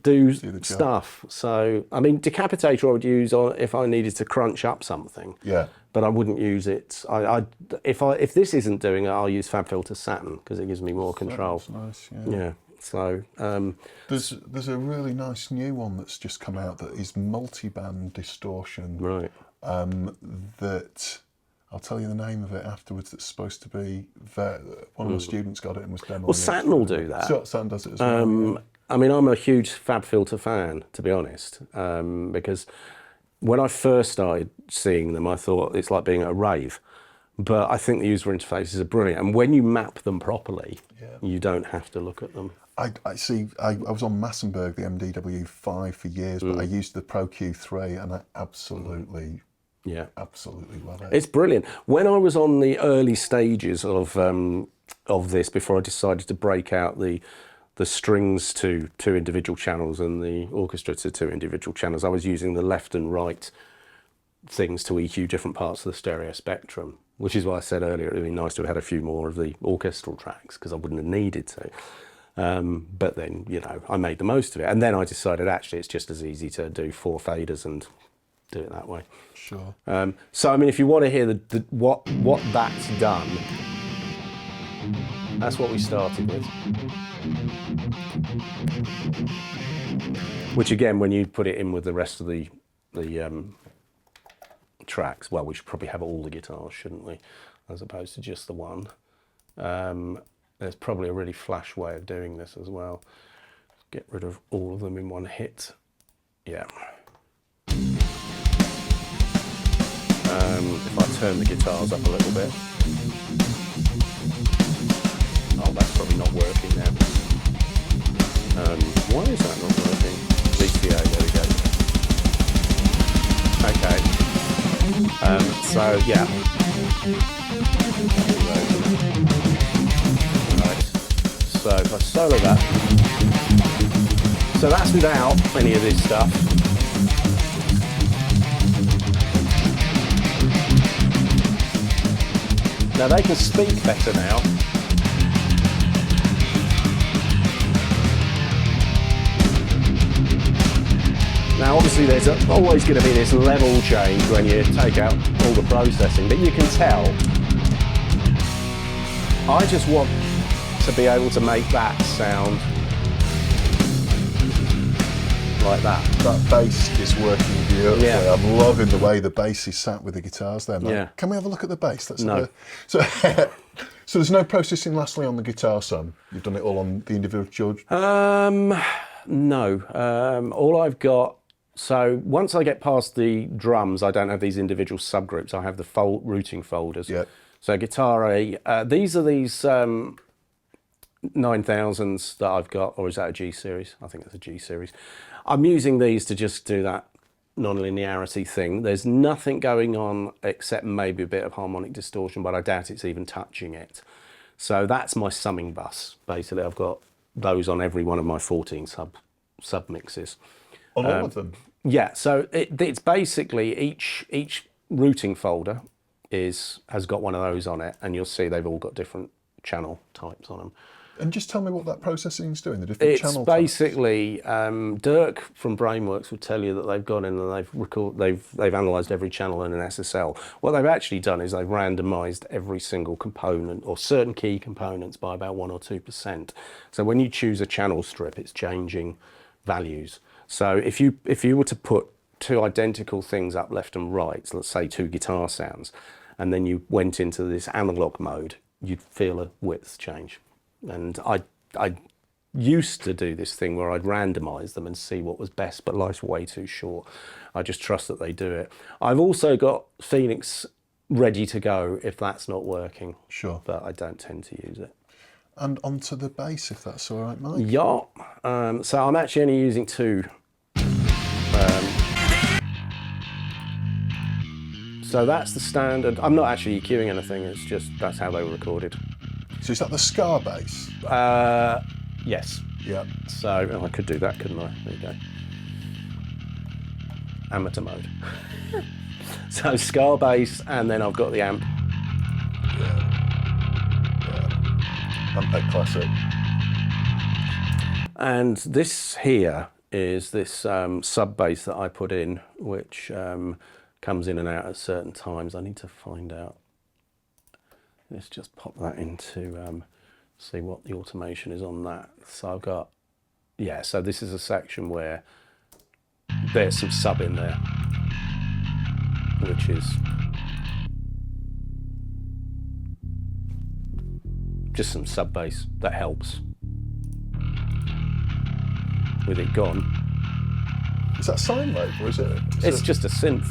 do stuff. So, I mean, Decapitator I would use if I needed to crunch up something. Yeah. But I wouldn't use it. If this isn't doing it, I'll use FabFilter Saturn because it gives me more control. That's nice. Yeah. So there's a really nice new one that's just come out that is multi-band distortion. Right. That I'll tell you the name of it afterwards. It's supposed to be one of the students got it and was demoing. Well, Saturn will do that. Saturn does it as well. I mean, I'm a huge FabFilter fan, to be honest, because when I first started seeing them, I thought it's like being at a rave. But I think the user interfaces are brilliant, and when you map them properly, you don't have to look at them. I see. I was on Massenburg, the MDW5 for years, but I used the Pro Q3, and I absolutely love it. It's brilliant. When I was on the early stages of this, before I decided to break out the strings to 2 individual channels and the orchestra to 2 individual channels, I was using the left and right things to EQ different parts of the stereo spectrum, which is why I said earlier it would be nice to have had a few more of the orchestral tracks because I wouldn't have needed to. But then, I made the most of it. And then I decided actually it's just as easy to do 4 faders and do it that way. Sure. So, I mean, if you want to hear what that's done, that's what we started with. Which again, when you put it in with the rest of the tracks, well, we should probably have all the guitars, shouldn't we? As opposed to just the one. There's probably a really flash way of doing this as well. Get rid of all of them in one hit. Yeah. If I turn the guitars up a little bit. Oh, that's probably not working now. Why is that not working? VCA, there we go. Okay. So, yeah. Right. So, if I solo that. So that's without any of this stuff. Now they can speak better now. Now obviously there's always going to be this level change when you take out all the processing, but you can tell. I just want to be able to make that sound like that. That bass is working beautifully. Yeah. I'm loving the way the bass is sat with the guitars there, mate. Yeah. Can we have a look at the bass? No. So there's no processing lastly on the guitar, Sam? You've done it all on the individual? No. All I've got, so once I get past the drums, I don't have these individual subgroups. I have the routing folders. Yeah. So guitar A, these are these 9000s that I've got, or is that a G series? I think it's a G series. I'm using these to just do that non-linearity thing. There's nothing going on except maybe a bit of harmonic distortion, but I doubt it's even touching it. So that's my summing bus. Basically, I've got those on every one of my 14 sub mixes. On all of them? Yeah, so it's basically each routing folder has got one of those on it, and you'll see they've all got different channel types on them. And just tell me what that processing's doing, the different channel It's basically, Dirk from Brainworks would tell you that they've gone in and they've analysed every channel in an SSL. What they've actually done is they've randomised every single component or certain key components by about 1 or 2%. So when you choose a channel strip, it's changing values. So if you were to put two identical things up left and right, so let's say two guitar sounds, and then you went into this analog mode, you'd feel a width change. And I used to do this thing where I'd randomise them and see what was best, but life's way too short. I just trust that they do it. I've also got Phoenix ready to go if that's not working. Sure. But I don't tend to use it. And onto the bass, if that's all right, Mike. Yeah. So I'm actually only using two. So that's the standard. I'm not actually EQing anything, it's just that's how they were recorded. So is that the Scar bass? Yes. Yeah. So I could do that, couldn't I? There you go. Amateur mode. So Scar bass, and then I've got the amp. Yeah. Ampeg Classic. And this here is this sub bass that I put in, which comes in and out at certain times. I need to find out. Let's just pop that into, see what the automation is on that. So I've got, yeah, so this is a section where there's some sub in there, which is just some sub bass that helps. With it gone. Is that sine wave or is it? It's just a synth,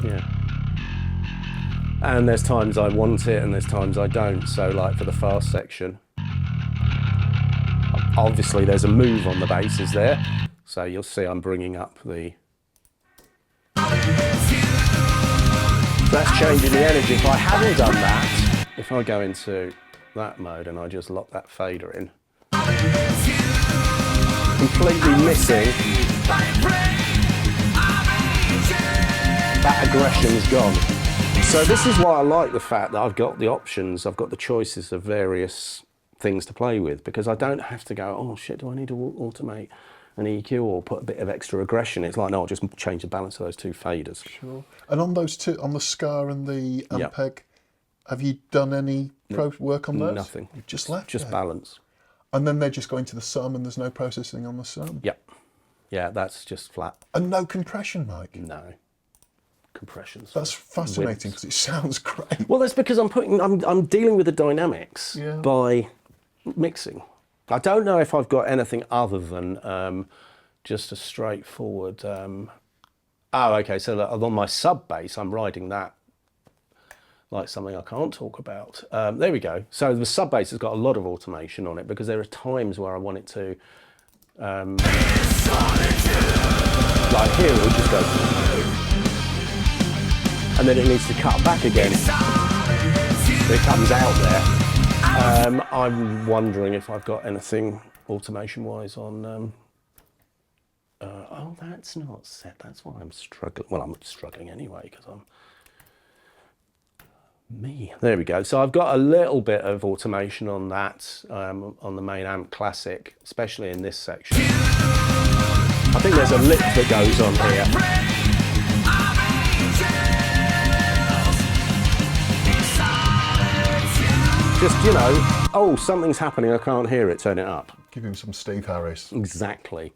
yeah. And there's times I want it and there's times I don't. So like for the fast section, obviously there's a move on the bass, is there? So you'll see I'm bringing up the... That's changing the energy. If I hadn't done that, if I go into that mode and I just lock that fader in, completely missing, that aggression's gone. So this is why I like the fact that I've got the options, I've got the choices of various things to play with, because I don't have to go, oh shit, do I need to automate an EQ or put a bit of extra aggression? It's like, no, I'll just change the balance of those two faders. Sure. And on those two, on the Scar and the Ampeg, have you done any work on those? Nothing. You've just left Just it. balance. And then they're just going to the sum and there's no processing on the sum? Yep. Yeah, that's just flat. And no compression, Mike? No. Compressions. That's fascinating because it sounds great. Well, that's because I'm dealing with the dynamics by mixing. I don't know if I've got anything other than just a straightforward. Oh, okay. So on my sub bass, I'm riding that like something I can't talk about. There we go. So the sub bass has got a lot of automation on it because there are times where I want it to. Like here, it would just go. And then it needs to cut back again. It comes out there. I'm wondering if I've got anything automation-wise on... oh, that's not set. That's why I'm struggling. Well, I'm struggling anyway because I'm... Me. There we go. So I've got a little bit of automation on that, on the main amp classic, especially in this section. I think there's a lick that goes on here. Just, you know, oh, something's happening, I can't hear it, turn it up. Give him some Steve Harris. Exactly.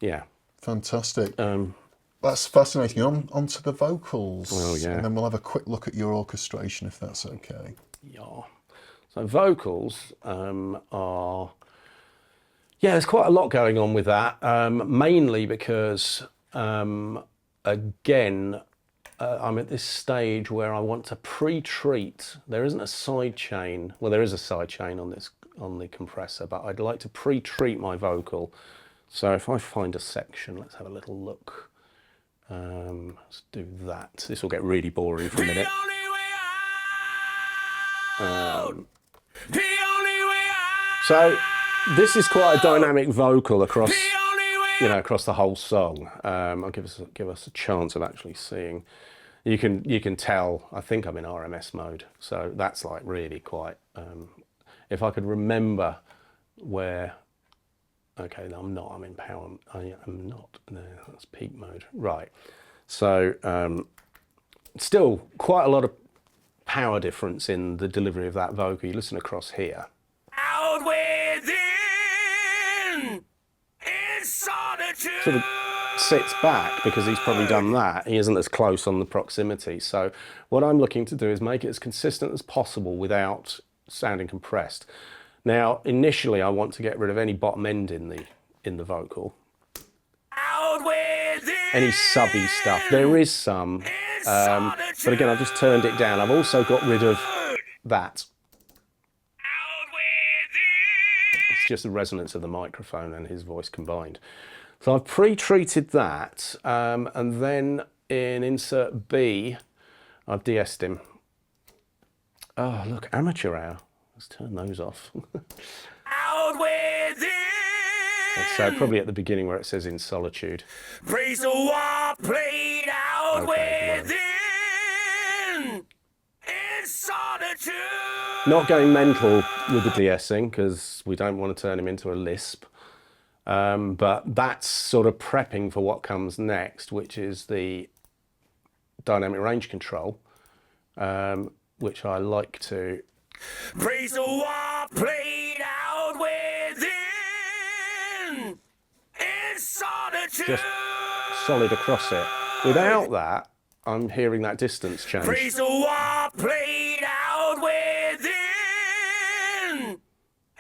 Yeah. Fantastic. That's fascinating. On to the vocals. Oh, yeah. And then we'll have a quick look at your orchestration, if that's okay. Yeah. So vocals are... Yeah, there's quite a lot going on with that, mainly because, again, I'm at this stage where I want to pre-treat. There isn't a side chain. Well, there is a side chain on the compressor, but I'd like to pre-treat my vocal. So if I find a section, let's have a little look. Let's do that. This will get really boring for a minute. So this is quite a dynamic vocal across, you know, across the whole song. I'll give us a chance of actually seeing. You can tell. I think I'm in RMS mode, so that's like really quite. If I could remember where. Okay, no, I'm not. I'm in power. I am not. No, that's peak mode. Right. So still quite a lot of power difference in the delivery of that vocal. You listen across here. Out within, in solitude. Sort of sits back because he's probably done that. He isn't as close on the proximity. So what I'm looking to do is make it as consistent as possible without sounding compressed. Now, initially, I want to get rid of any bottom end in the vocal. Out within, any subby stuff. There is some, but again, I've just turned it down. I've also got rid of that. It's just the resonance of the microphone and his voice combined. So I've pre-treated that, and then in insert B, I've de-essed him. Oh, look, amateur hour. Let's turn those off. Out within. So probably at the beginning where it says In Solitude. Praise the war played out within. In solitude. Not going mental with the de-essing because we don't want to turn him into a lisp. But that's sort of prepping for what comes next, which is the dynamic range control, which I like to. Praise the war played out within, in solitude. Just solid across it. Without that, I'm hearing that distance change. Praise the war played out within,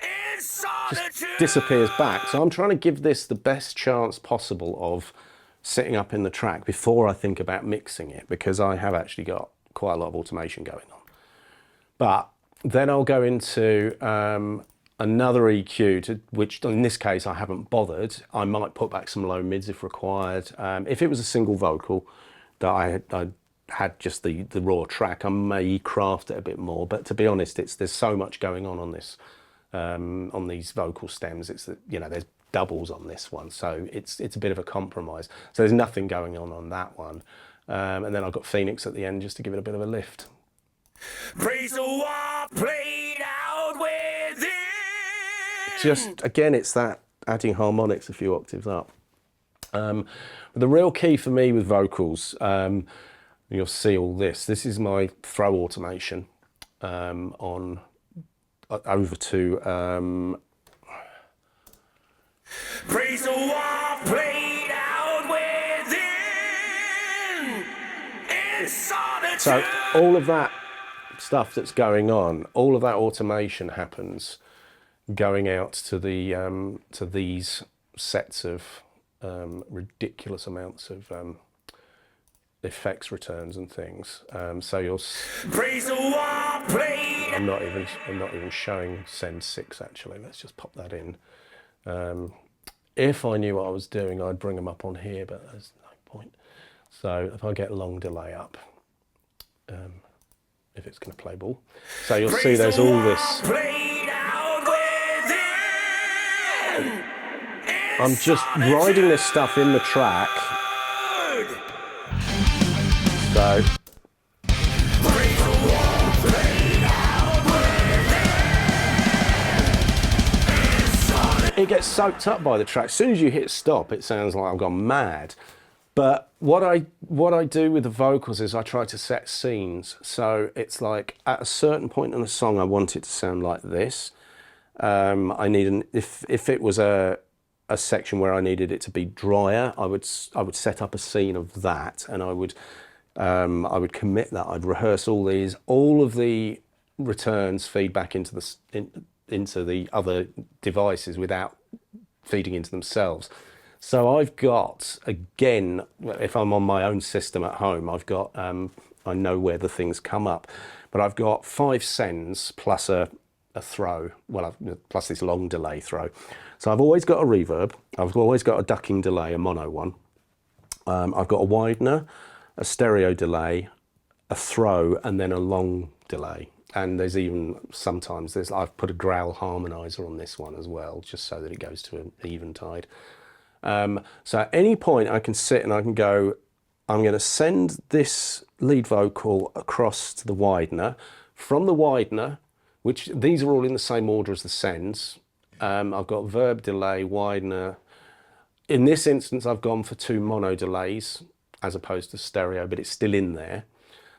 in solitude. Just disappears back. So I'm trying to give this the best chance possible of sitting up in the track before I think about mixing it, because I have actually got quite a lot of automation going on. But then I'll go into another EQ, which in this case I haven't bothered. I might put back some low mids if required. If it was a single vocal that I had just the raw track, I may craft it a bit more. But to be honest, there's so much going on this, on these vocal stems. It's there's doubles on this one, so it's a bit of a compromise. So there's nothing going on that one, and then I've got Phoenix at the end just to give it a bit of a lift. Praise the war played out within. Just again, it's that adding harmonics a few octaves up. But the real key for me with vocals, you'll see all this. This is my throw automation on over to. Praise the war played out within. In solitude. So all of that stuff that's going on, all of that automation happens going out to the to these sets of ridiculous amounts of effects returns and things. So you'll. Praise the war played. I'm not even showing send 6 actually. Let's just pop that in. If I knew what I was doing, I'd bring them up on here, but there's no point. So if I get long delay up. If it's going to play ball. So you'll see there's all this. I'm just riding this stuff in the track. So. it gets soaked up by the track. As soon as you hit stop, it sounds like I've gone mad. But what I do with the vocals is I try to set scenes. So it's like at a certain point in the song, I want it to sound like this. I need if it was a section where I needed it to be drier, I would set up a scene of that, and I would commit that. I'd rehearse all of the returns feed back into the other devices without feeding into themselves. So I've got, again, if I'm on my own system at home, I've got, I know where the things come up, but I've got 5 sends plus a throw, plus this long delay throw. So I've always got a reverb, I've always got a ducking delay, a mono one. I've got a widener, a stereo delay, a throw, and then a long delay. And there's even sometimes I've put a growl harmonizer on this one as well, just so that it goes to an even tide. So at any point I can sit and I can go, I'm going to send this lead vocal across to the widener. From the widener, which these are all in the same order as the sends, I've got verb delay, widener. In this instance, I've gone for 2 mono delays as opposed to stereo, but it's still in there,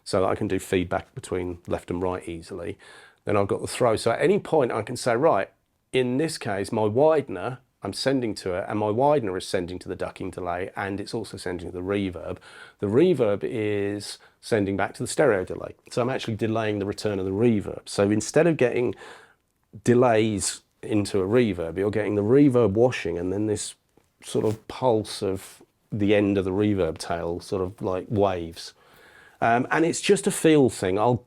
so that I can do feedback between left and right easily. Then I've got the throw. So at any point I can say, right, in this case, my widener, I'm sending to it, and my widener is sending to the ducking delay, and it's also sending to the reverb. The reverb is sending back to the stereo delay. So I'm actually delaying the return of the reverb. So instead of getting delays into a reverb, you're getting the reverb washing, and then this sort of pulse of the end of the reverb tail, sort of like waves. And it's just a feel thing. I'll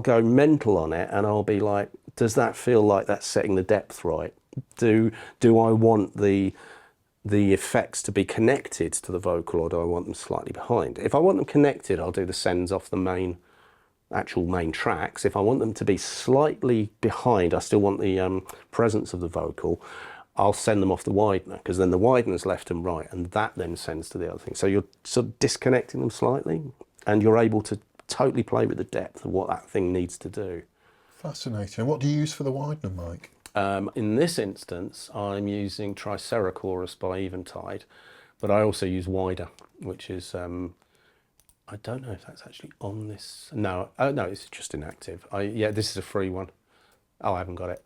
go mental on it, and I'll be like, does that feel like that's setting the depth right? Do I want the effects to be connected to the vocal, or do I want them slightly behind? If I want them connected, I'll do the sends off the actual main tracks. If I want them to be slightly behind, I still want the presence of the vocal, I'll send them off the widener, because then the widener's left and right, and that then sends to the other thing. So you're sort of disconnecting them slightly, and you're able to totally play with the depth of what that thing needs to do. Fascinating. What do you use for the widener, Mike? In this instance, I'm using Tricerachorus by Eventide, but I also use Wider, which is, I don't know if that's actually on this. No, no, it's just inactive. Yeah, this is a free one. Oh, I haven't got it.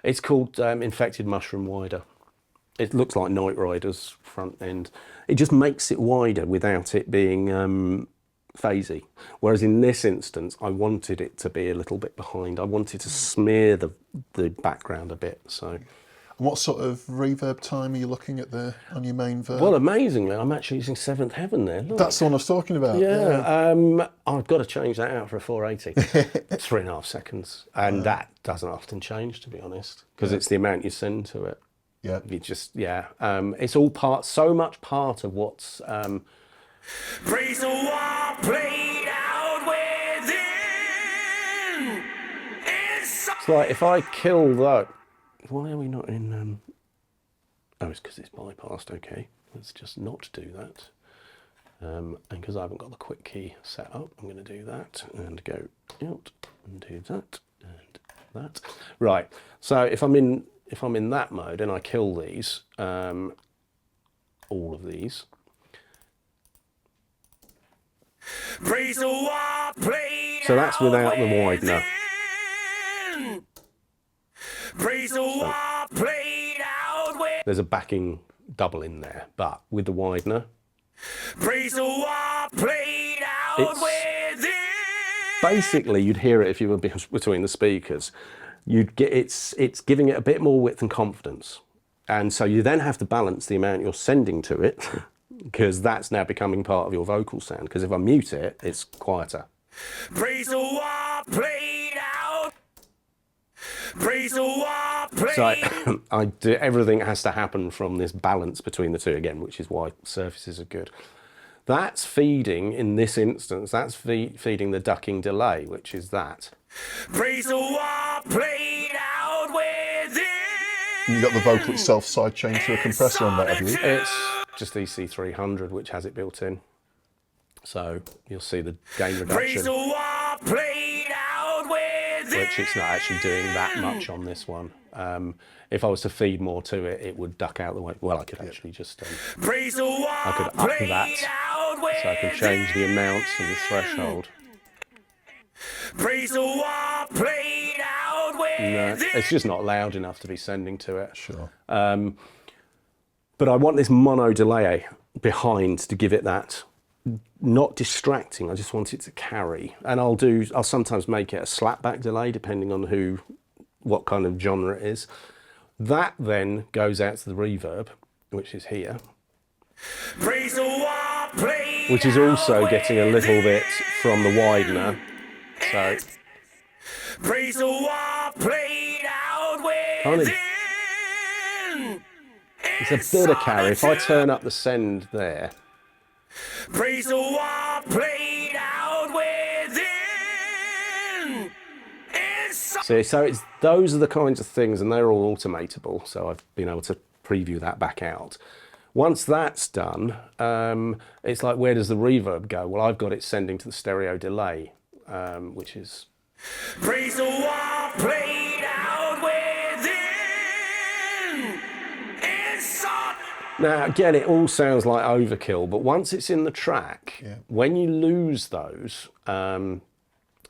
It's called Infected Mushroom Wider. It looks like Night Rider's front end. It just makes it wider without it being phasey. Whereas in this instance, I wanted it to be a little bit behind. I wanted to smear the background a bit. So, and what sort of reverb time are you looking at there on your main verb? Well, amazingly, I'm actually using Seventh Heaven there. Look. That's the one I was talking about. Yeah. I've got to change that out for a 480. 3.5 seconds, and that doesn't often change, to be honest, because it's the amount you send to it. Yeah. You just it's all so much part of what's. Praise the war played out within. It's like if I kill that. Why are we not in? Oh, it's because it's bypassed. Okay, let's just not do that. And because I haven't got the quick key set up, I'm going to do that and go out and do that and that. Right. So if I'm in that mode and I kill these, all of these. Praise the war played So that's without the widener. Praise the war played out with. There's a backing double in there, but with the widener. Praise the war played out within. Basically, you'd hear it if you were between the speakers. You'd get it's giving it a bit more width and confidence, and so you then have to balance the amount you're sending to it. Because that's now becoming part of your vocal sound. Because if I mute it, it's quieter. Praise the war played out. Praise the war played. So I do, everything has to happen from this balance between the two again, which is why surfaces are good. That's feeding, in this instance, that's feeding the ducking delay, which is that. Praise the war played out within. You got the vocal itself sidechained to a compressor on that, have you? It's just EC300, which has it built in. So you'll see the gain reduction. Praise the war played out within. which it's not actually doing that much on this one. If I was to feed more to it, it would duck out the way. Well, I could actually just, I could up that, so I can change the amounts and the threshold. Praise the war played out with No, it's just not loud enough to be sending to it. Sure. But I want this mono delay behind to give it that, not distracting, I just want it to carry. And I'll sometimes make it a slapback delay depending on what kind of genre it is. That then goes out to the reverb, which is here. Praise the war played Which is also getting a little bit from the widener. So praise the war played out kind of, within. it's a bit of carry. If I turn up the send there, Praise the war played out within. see, so those are the kinds of things, and they're all automatable. So I've been able to preview that back out. Once that's done, it's like, where does the reverb go? Well, I've got it sending to the stereo delay, which is. Praise the war played out within. Now, again, it all sounds like overkill, but once it's in the track, when you lose those,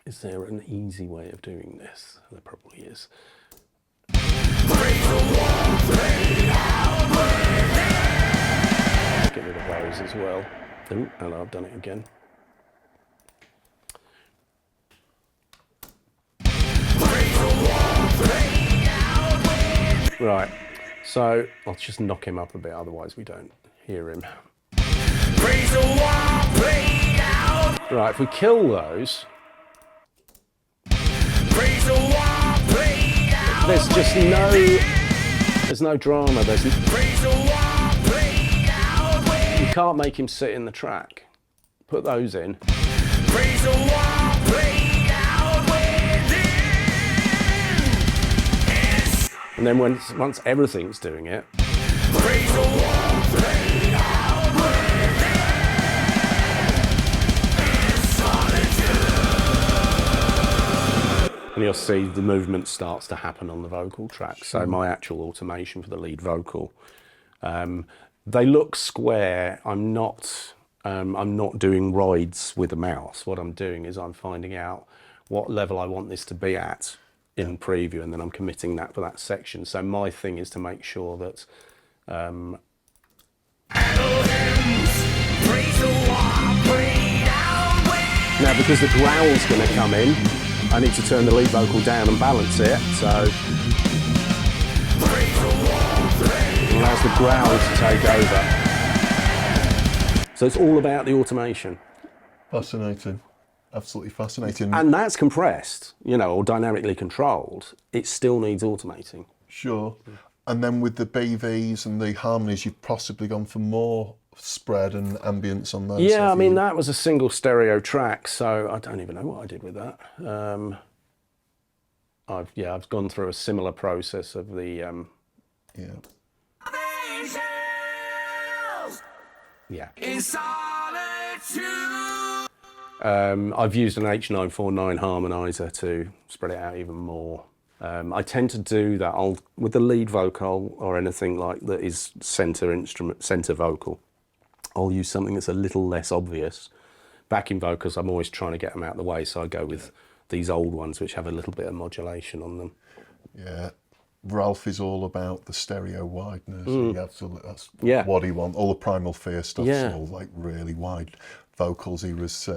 is there an easy way of doing this? There probably is. Get rid of those as well. Oh, and I've done it again. Right, so I'll just knock him up a bit, otherwise we don't hear him. Right, if we kill those, there's just there's no drama, you can't make him sit in the track. Put those in. And then once everything's doing it, and you'll see the movement starts to happen on the vocal track. So my actual automation for the lead vocal, they look square. I'm not doing rides with a mouse. What I'm doing is I'm finding out what level I want this to be at in preview, and then I'm committing that for that section. So my thing is to make sure that now, because the growl's going to come in, I need to turn the lead vocal down and balance it, so it allows the growl to take over. So it's all about the automation. Fascinating. Absolutely fascinating. And that's compressed, or dynamically controlled. It still needs automating. Sure. And then with the BVs and the harmonies, you've possibly gone for more spread and ambience on those. Yeah, I mean, that was a single stereo track, so I don't even know what I did with that. I've gone through a similar process of the. In solitude. I've used an H949 harmonizer to spread it out even more. I tend to do that with the lead vocal or anything like that is center vocal. I'll use something that's a little less obvious. Backing vocals, I'm always trying to get them out of the way, so I go with these old ones which have a little bit of modulation on them. Yeah. Ralph is all about the stereo wideness. That's what he wants. All the Primal Fear stuff's all like really wide vocals. He was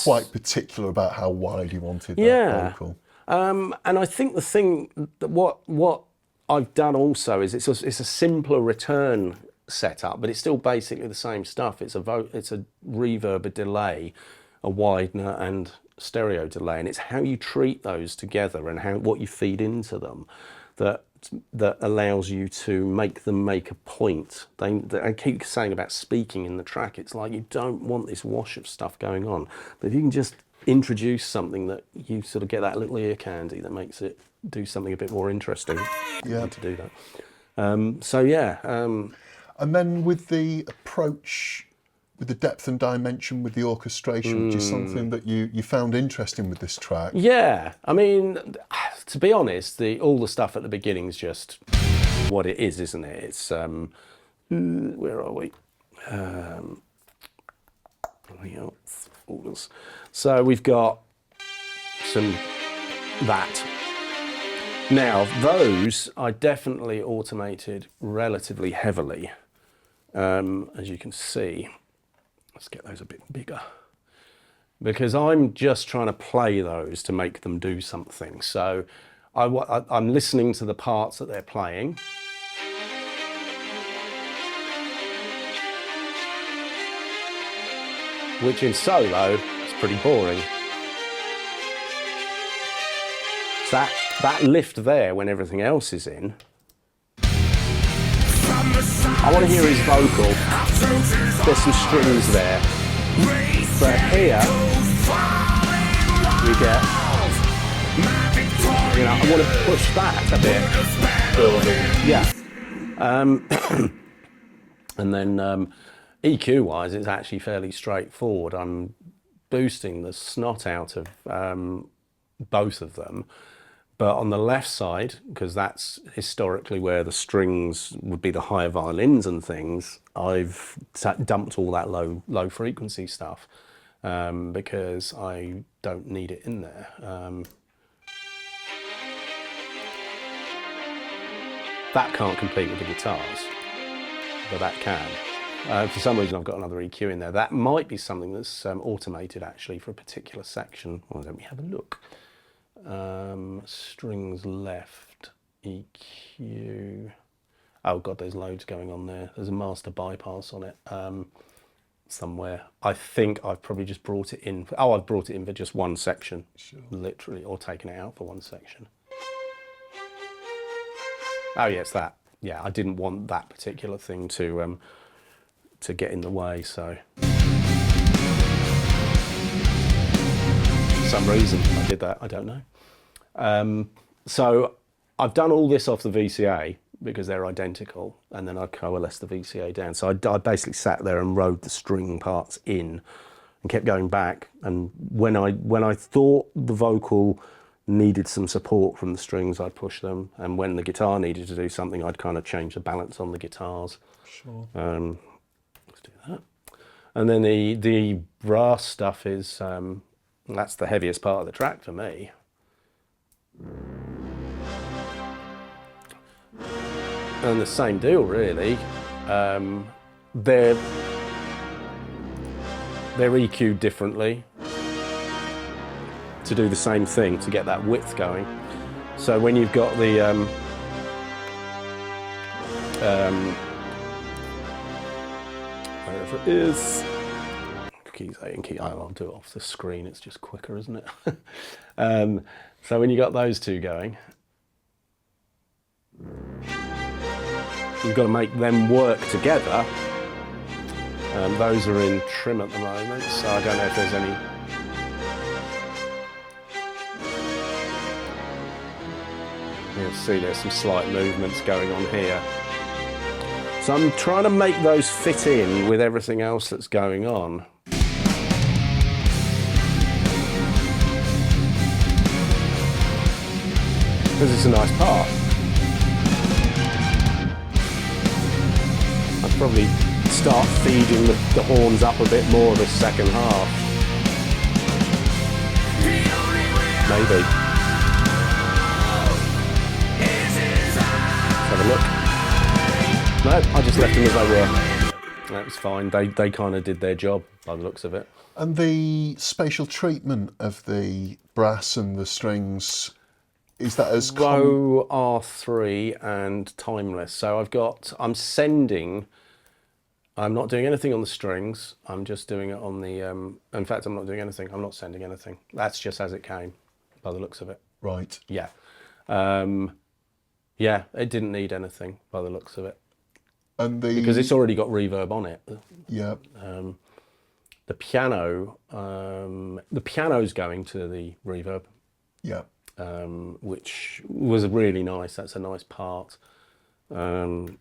quite particular about how wide he wanted that vocal. And I think the thing that what I've done also is it's a simpler return setup, but it's still basically the same stuff. It's a reverb, a delay, a widener, and stereo delay, and it's how you treat those together and what you feed into them that allows you to make them make a point. I keep saying about speaking in the track, it's like you don't want this wash of stuff going on, but if you can just introduce something that you sort of get that little ear candy that makes it do something a bit more interesting, you need to do that. And then with the approach with the depth and dimension with the orchestration, which is something that you found interesting with this track. Yeah, I mean, to be honest, all the stuff at the beginning is just what it is, isn't it? It's where are we? So we've got some that. Now those I definitely automated relatively heavily, as you can see. Let's get those a bit bigger, because I'm just trying to play those to make them do something. So I'm listening to the parts that they're playing. Which in solo is pretty boring. So that lift there when everything else is in. I want to hear his vocal. There's some strings there. But here we get, I want to push back a bit. Yeah. And then EQ wise, it's actually fairly straightforward. I'm boosting the snot out of both of them. But on the left side, because that's historically where the strings would be the higher violins and things, I've dumped all that low frequency stuff because I don't need it in there. That can't compete with the guitars, but that can. For some reason I've got another EQ in there. That might be something that's automated actually for a particular section. Well, let me have a look. Strings left, EQ. Oh God, there's loads going on there. There's a master bypass on it somewhere. I think I've probably just brought it in. Oh, I've brought it in for just one section, sure. Literally, or taken it out for one section. Oh yeah, it's that. Yeah, I didn't want that particular thing to get in the way, so. For some reason I did that, I don't know. So I've done all this off the VCA because they're identical, and then I coalesced the VCA down. So I basically sat there and rode the string parts in and kept going back, and when I thought the vocal needed some support from the strings, I'd push them, and when the guitar needed to do something, I'd kind of change the balance on the guitars. Sure. Let's do that. And then the brass stuff is, that's the heaviest part of the track for me. And the same deal really. They're EQ'd differently to do the same thing, to get that width going. So when you've got the wherever it is, keys A and key I, I'll do it off the screen, it's just quicker, isn't it? So when you got those two going, you've got to make them work together. Those are in trim at the moment, so I don't know if there's any. You'll see there's some slight movements going on here. So I'm trying to make those fit in with everything else that's going on. Because it's a nice part. I'd probably start feeding the horns up a bit more the second half. Maybe. Let's have a look. No, I just left them as they were. That was fine. They kind of did their job by the looks of it. And the spatial treatment of the brass and the strings, is that as Row R3 and timeless. So I'm not doing anything on the strings. I'm just doing it on the, in fact, I'm not doing anything. I'm not sending anything. That's just as it came by the looks of it. Right. Yeah. Yeah, it didn't need anything by the looks of it. And because it's already got reverb on it. Yeah. The piano's going to the reverb. Yeah. Which was really nice. That's a nice part. Again,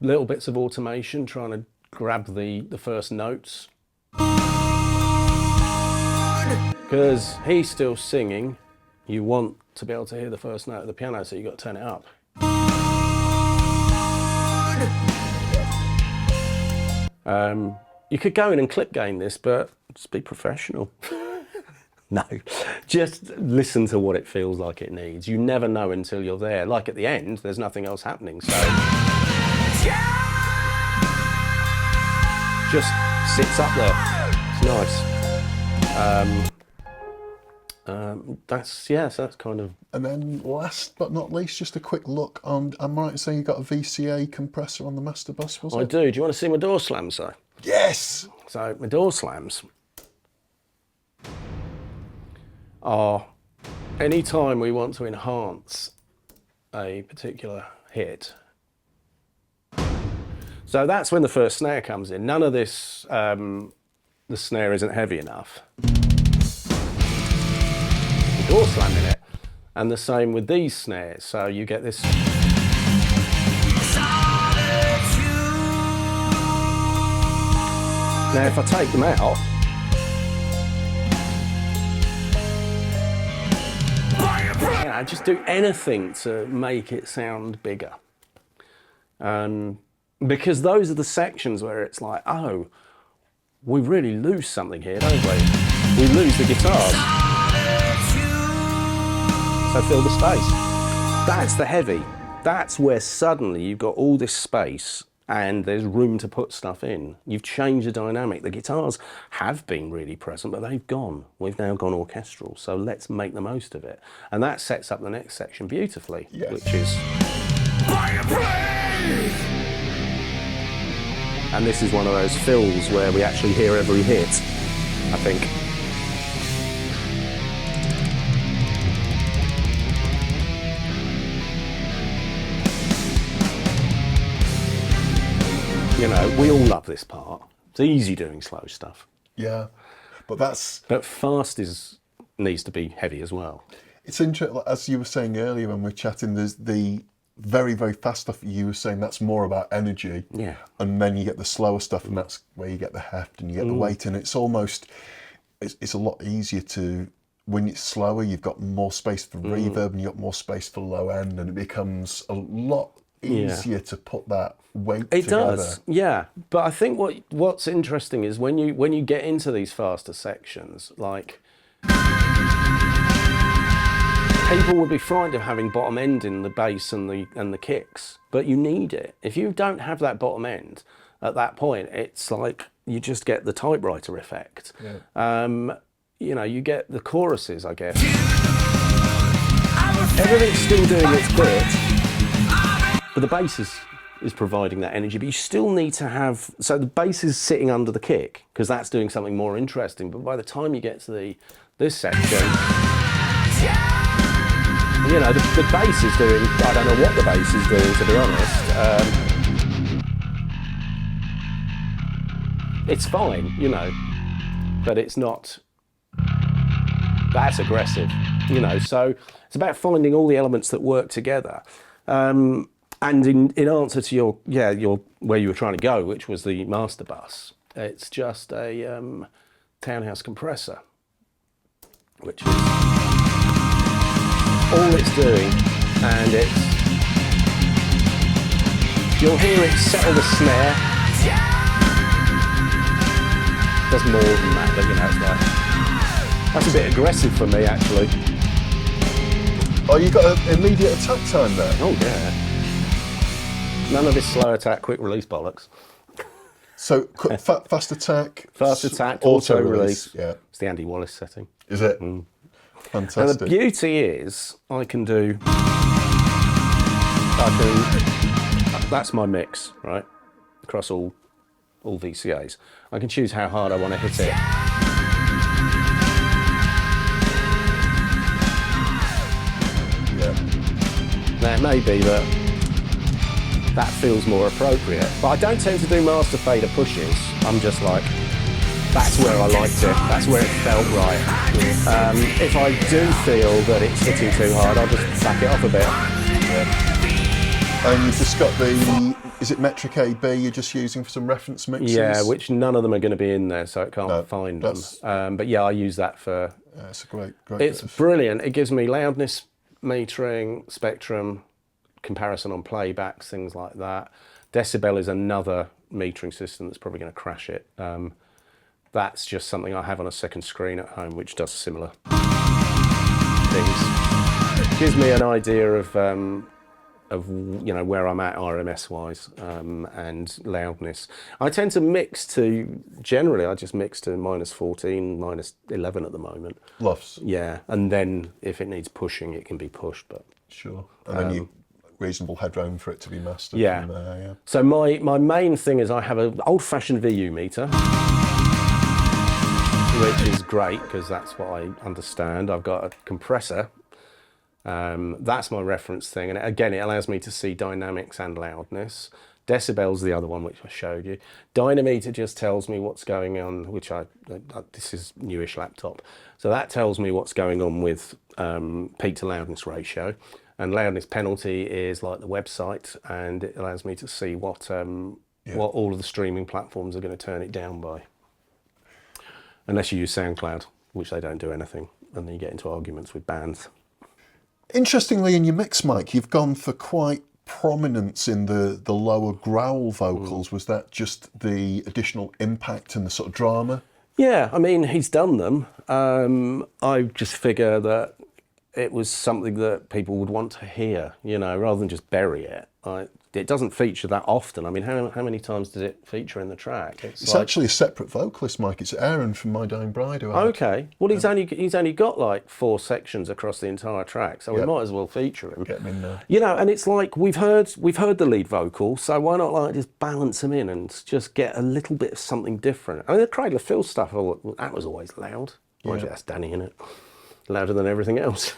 little bits of automation, trying to grab the first notes. Because he's still singing, you want to be able to hear the first note of the piano, so you've got to turn it up. You could go in and clip gain this, but just be professional. No, just listen to what it feels like it needs. You never know until you're there. Like at the end, there's nothing else happening, so just sits up there. It's nice. So that's kind of. And then last but not least, just a quick look on, am I right in saying you got a VCA compressor on the master bus, was it? I do. Do you want to see my door slams though? Yes! So my door slams are any time we want to enhance a particular hit. So that's when the first snare comes in. None of this, the snare isn't heavy enough. The door slamming it. And the same with these snares. So you get this. Now if I take them out, I just do anything to make it sound bigger. Because those are the sections where it's like, oh, we really lose something here, don't we? We lose the guitars. So fill the space. That's the heavy. That's where suddenly you've got all this space and there's room to put stuff in. You've changed the dynamic. The guitars have been really present, but they've gone. We've now gone orchestral, so let's make the most of it. And that sets up the next section beautifully, yes. Which is... And this is one of those fills where we actually hear every hit, I think. You know, we all love this part. It's easy doing slow stuff. Yeah, but that's... But fast needs to be heavy as well. It's interesting, as you were saying earlier when we were chatting, there's the very, very fast stuff you were saying, that's more about energy. Yeah. And then you get the slower stuff, and that's where you get the heft and you get the weight. And it's almost, it's a lot easier to, when it's slower, you've got more space for reverb and you've got more space for low end, and it becomes a lot easier to put that weight together. It does, yeah. But I think what's interesting is when you get into these faster sections, like people would be frightened of having bottom end in the bass and the kicks, but you need it. If you don't have that bottom end at that point, it's like you just get the typewriter effect. Yeah. You know, you get the choruses, I guess. Everything's still doing its bit, but the bass is providing that energy, but you still need to have, so the bass is sitting under the kick, because that's doing something more interesting, but by the time you get to this section, you know, the bass is doing, I don't know what the bass is doing, to be honest. It's fine, you know, but it's not, that's aggressive, you know, so it's about finding all the elements that work together. And in answer to your where you were trying to go, which was the master bus, it's just a townhouse compressor, which is all it's doing, and you'll hear it settle the snare. Does more than that, but you know, it's like, that's a bit aggressive for me actually. Oh, you got an immediate attack time there? Oh yeah. None of this slow attack, quick release bollocks. So, fast attack, auto release. Yeah, it's the Andy Wallace setting. Is it? Fantastic. And the beauty is, that's my mix, right? Across all VCAs. I can choose how hard I want to hit it. Yeah. Now, it may be that that feels more appropriate, but I don't tend to do master fader pushes. I'm just like, that's where I liked it, that's where it felt right. If I do feel that it's hitting too hard, I'll just back it off a bit. Yeah. And you've just got Is it metric AB you're just using for some reference mixes? Yeah, which none of them are going to be in there, so it can't No, find them. But yeah, I use that for... it's a great It's bit of- brilliant. It gives me loudness, metering, spectrum, comparison on playbacks, things like that. Decibel is another metering system that's probably going to crash it. That's just something I have on a second screen at home, which does similar things. It gives me an idea of where I'm at RMS wise and loudness. I tend to mix to, generally I just mix to -14, -11 at the moment. Lofts. Yeah, and then if it needs pushing, it can be pushed. But Sure. And then you reasonable headroom for it to be mastered yeah. from there, yeah. So my main thing is I have an old-fashioned VU meter, which is great because that's what I understand. I've got a compressor. That's my reference thing, and again, it allows me to see dynamics and loudness. Decibel's the other one which I showed you. Dynameter just tells me what's going on, which this is newish laptop, so that tells me what's going on with peak to loudness ratio, and loudness penalty is like the website, and it allows me to see what all of the streaming platforms are going to turn it down by, unless you use SoundCloud, which they don't do anything, and then you get into arguments with bands. Interestingly, in your mix, Mike, you've gone for quite prominence in the lower growl vocals. Was that just the additional impact and the sort of drama? Yeah, I mean, he's done them. I just figure that it was something that people would want to hear, rather than just bury it. It doesn't feature that often. I mean, how many times does it feature in the track? It's actually a separate vocalist, Mike. It's Aaron from My Dying Bride. Okay. Well, he's only got like 4 sections across the entire track, so we might as well feature him. Get him in there. And it's like we've heard the lead vocal, so why not like just balance him in and just get a little bit of something different? I mean, the Cradle of Filth stuff, that was always loud. Well, that's Danny, innit? Louder than everything else.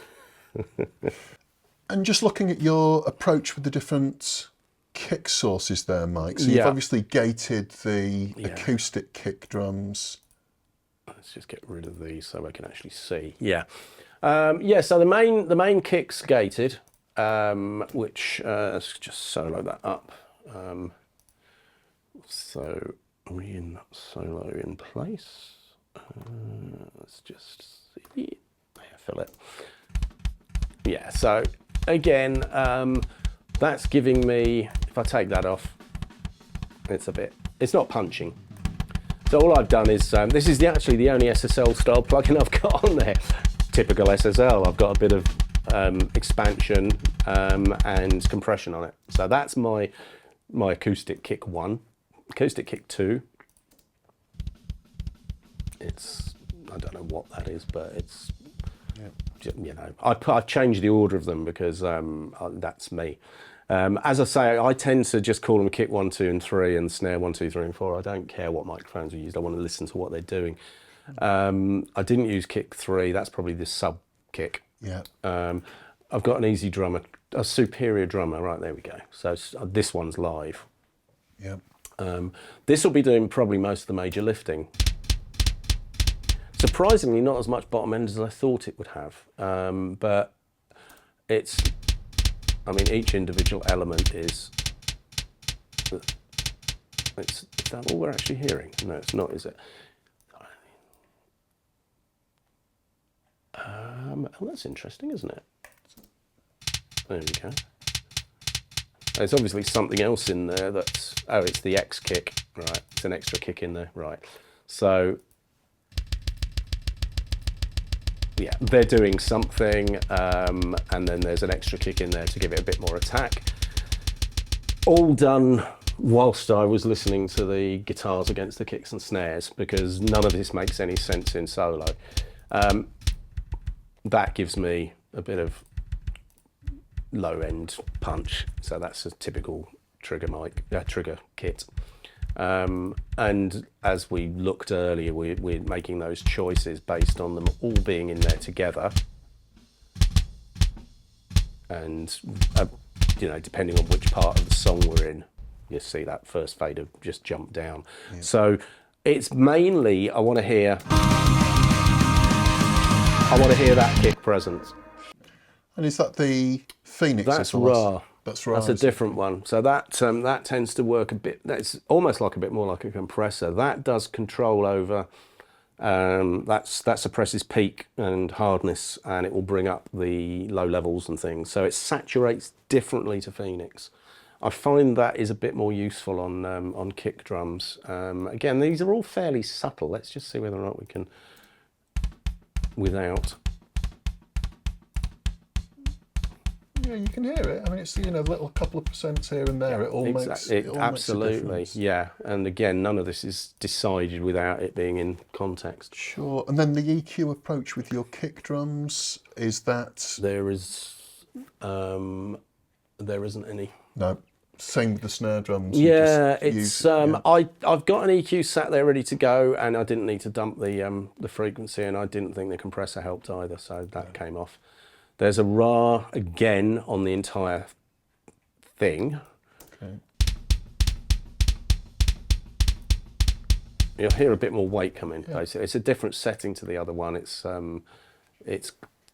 And just looking at your approach with the different kick sources there, Mike. So you've obviously gated the acoustic kick drums. Let's just get rid of these so I can actually see. Yeah. So the main kick's gated, which let's just solo that up. So are we in solo in place? Let's just see. Fill it. Yeah, so again, that's giving me, if I take that off, it's not punching. So all I've done is, this is actually the only SSL style plugin I've got on there. Typical SSL, I've got a bit of expansion and compression on it. So that's my acoustic kick 1. Acoustic kick 2, I don't know what that is, but it's, I've changed the order of them because that's me. As I say, I tend to just call them kick 1, 2, and 3, and snare 1, 2, 3, and 4. I don't care what microphones are used. I want to listen to what they're doing. I didn't use kick 3. That's probably the sub kick. Yeah. I've got an easy drummer, a superior drummer. Right, there we go. So this one's live. Yeah. This will be doing probably most of the major lifting. Surprisingly, not as much bottom end as I thought it would have, but each individual element is that all we're actually hearing? No, it's not, is it? That's interesting, isn't it? There we go. There's obviously something else in there it's the X kick, right? It's an extra kick in there, right? So, yeah, they're doing something, and then there's an extra kick in there to give it a bit more attack. All done whilst I was listening to the guitars against the kicks and snares, because none of this makes any sense in solo. That gives me a bit of low-end punch, so that's a typical trigger kit. And as we looked earlier, we're making those choices based on them all being in there together, and depending on which part of the song we're in, you see that first fader just jump down. Yeah. So it's mainly I want to hear that kick present. And is that the Phoenix? That's raw. That's right. That's a different one. So that tends to work a bit. That's almost like a bit more like a compressor. That does control over. That suppresses peak and hardness, and it will bring up the low levels and things. So it saturates differently to Phoenix. I find that is a bit more useful on kick drums. Again, these are all fairly subtle. Let's just see whether or not we can without. Yeah, you can hear it. I mean, it's, you know, little couple of percents here and there. It all makes it all absolutely, makes a difference. yeah. And again, none of this is decided without it being in context. Sure. And then the EQ approach with your kick drums, is that? There isn't any. No. Same with the snare drums. Yeah, it's I've got an EQ sat there ready to go, and I didn't need to dump the frequency, and I didn't think the compressor helped either, so that came off. There's a RA again on the entire thing. Okay. You'll hear a bit more weight come in. Basically, it's a different setting to the other one. It's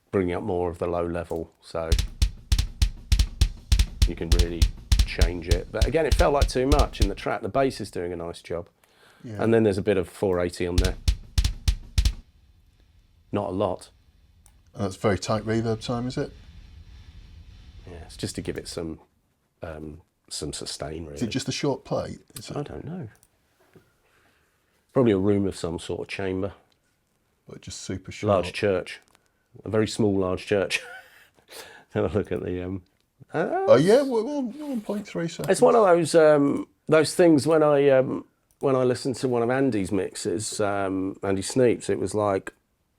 bringing up more of the low level, so you can really change it. But again, it felt like too much in the track. The bass is doing a nice job, and then there's a bit of 480 on there. Not a lot. That's very tight reverb time, is it? Yeah, it's just to give it some sustain, really. Is it just a short plate? I don't know. Probably a room of some sort of chamber. But just super short. Large church. A very small, large church. Have a look at the... Oh yeah, 1.3 seconds. It's one of those things when I listened to one of Andy's mixes, Andy Sneap's, it was like,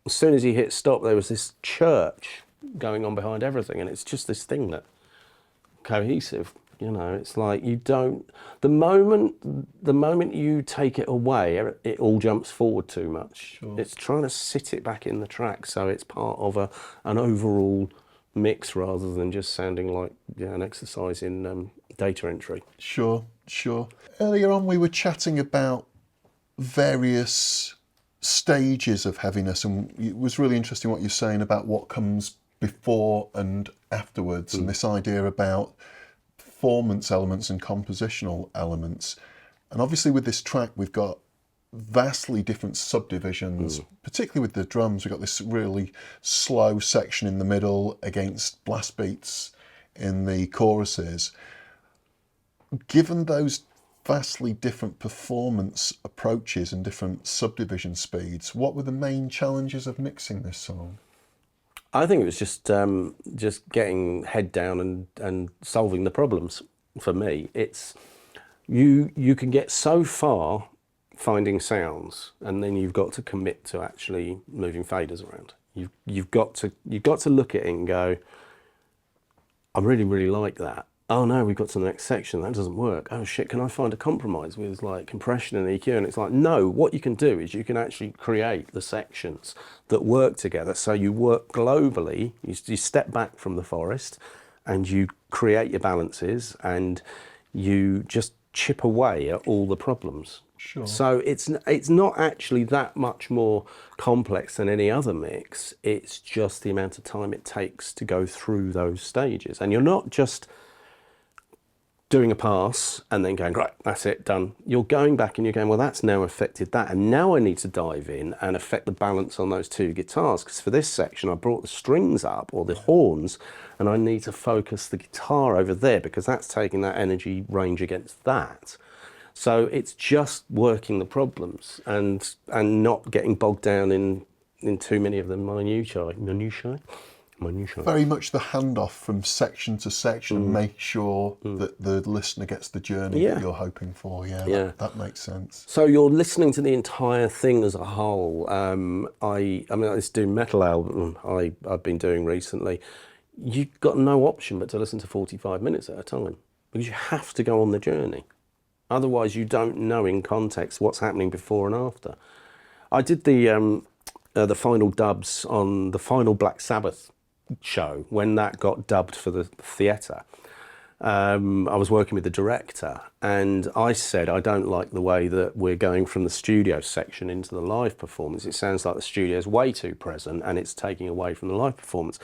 as soon as he hit stop, there was this church going on behind everything, and it's just this thing that cohesive. You know, it's like you don't. The moment you take it away, it all jumps forward too much. Sure. It's trying to sit it back in the track, so it's part of an overall mix rather than just sounding like an exercise in data entry. Sure. Earlier on, we were chatting about various stages of heaviness, and it was really interesting what you're saying about what comes before and afterwards, and this idea about performance elements and compositional elements. And obviously with this track we've got vastly different subdivisions, particularly with the drums. We've got this really slow section in the middle against blast beats in the choruses. Given those vastly different performance approaches and different subdivision speeds, what were the main challenges of mixing this song? I think it was just getting head down and solving the problems. For me, it's you can get so far finding sounds, and then you've got to commit to actually moving faders around. You've got to look at it and go, I really like that. Oh no, we've got to the next section, that doesn't work. Oh shit, can I find a compromise with like compression and EQ? And it's like, no, what you can do is you can actually create the sections that work together. So you work globally, you step back from the forest and you create your balances and you just chip away at all the problems. Sure. So it's not actually that much more complex than any other mix. It's just the amount of time it takes to go through those stages. And you're not just doing a pass and then going, right, that's it, done. You're going back and you're going, well, that's now affected that. And now I need to dive in and affect the balance on those two guitars. Because for this section, I brought the strings up or the horns and I need to focus the guitar over there because that's taking that energy range against that. So it's just working the problems and not getting bogged down in too many of the minutiae. Very much the handoff from section to section and make sure that the listener gets the journey that you're hoping for. Yeah. That makes sense. So you're listening to the entire thing as a whole. I mean, this doom metal album I've been doing recently. You've got no option but to listen to 45 minutes at a time because you have to go on the journey. Otherwise, you don't know in context what's happening before and after. I did the final dubs on the final Black Sabbath show when that got dubbed for the theatre. I was working with the director, and I said, I don't like the way that we're going from the studio section into the live performance. It sounds like the studio is way too present and it's taking away from the live performance.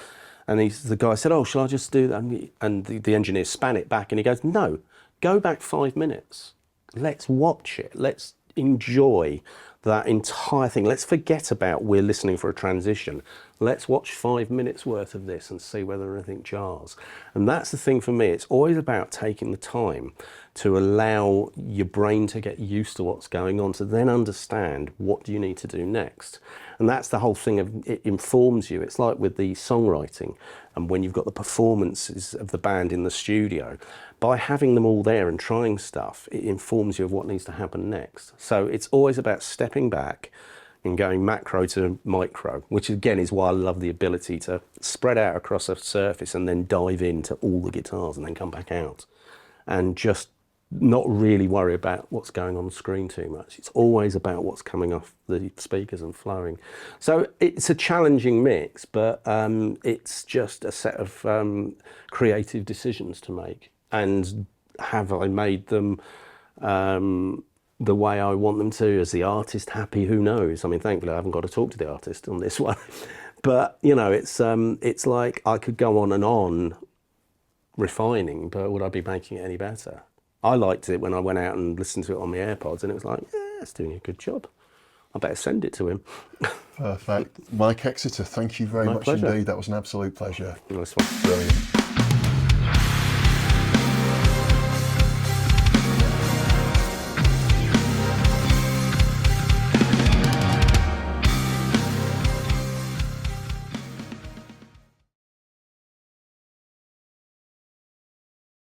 And the guy said, oh, shall I just do that? And the engineer span it back and he goes, no, go back 5 minutes. Let's watch it. Let's enjoy that entire thing. Let's forget about we're listening for a transition. Let's watch 5 minutes worth of this and see whether anything jars. And that's the thing for me. It's always about taking the time to allow your brain to get used to what's going on, to then understand what do you need to do next. And that's the whole thing of it informs you. It's like with the songwriting and when you've got the performances of the band in the studio, by having them all there and trying stuff, it informs you of what needs to happen next. So it's always about stepping back and going macro to micro, which again is why I love the ability to spread out across a surface and then dive into all the guitars and then come back out and just not really worry about what's going on screen too much. It's always about what's coming off the speakers and flowing. So it's a challenging mix, but it's just a set of creative decisions to make. And have I made them the way I want them to? Is the artist happy? Who knows? I mean, thankfully I haven't got to talk to the artist on this one. But, you know, it's like I could go on and on refining, but would I be making it any better? I liked it when I went out and listened to it on my AirPods and it was like, yeah, it's doing a good job. I better send it to him. Perfect. Mike Exeter, thank you very much pleasure. indeed. That was an absolute pleasure. Nice one. Brilliant.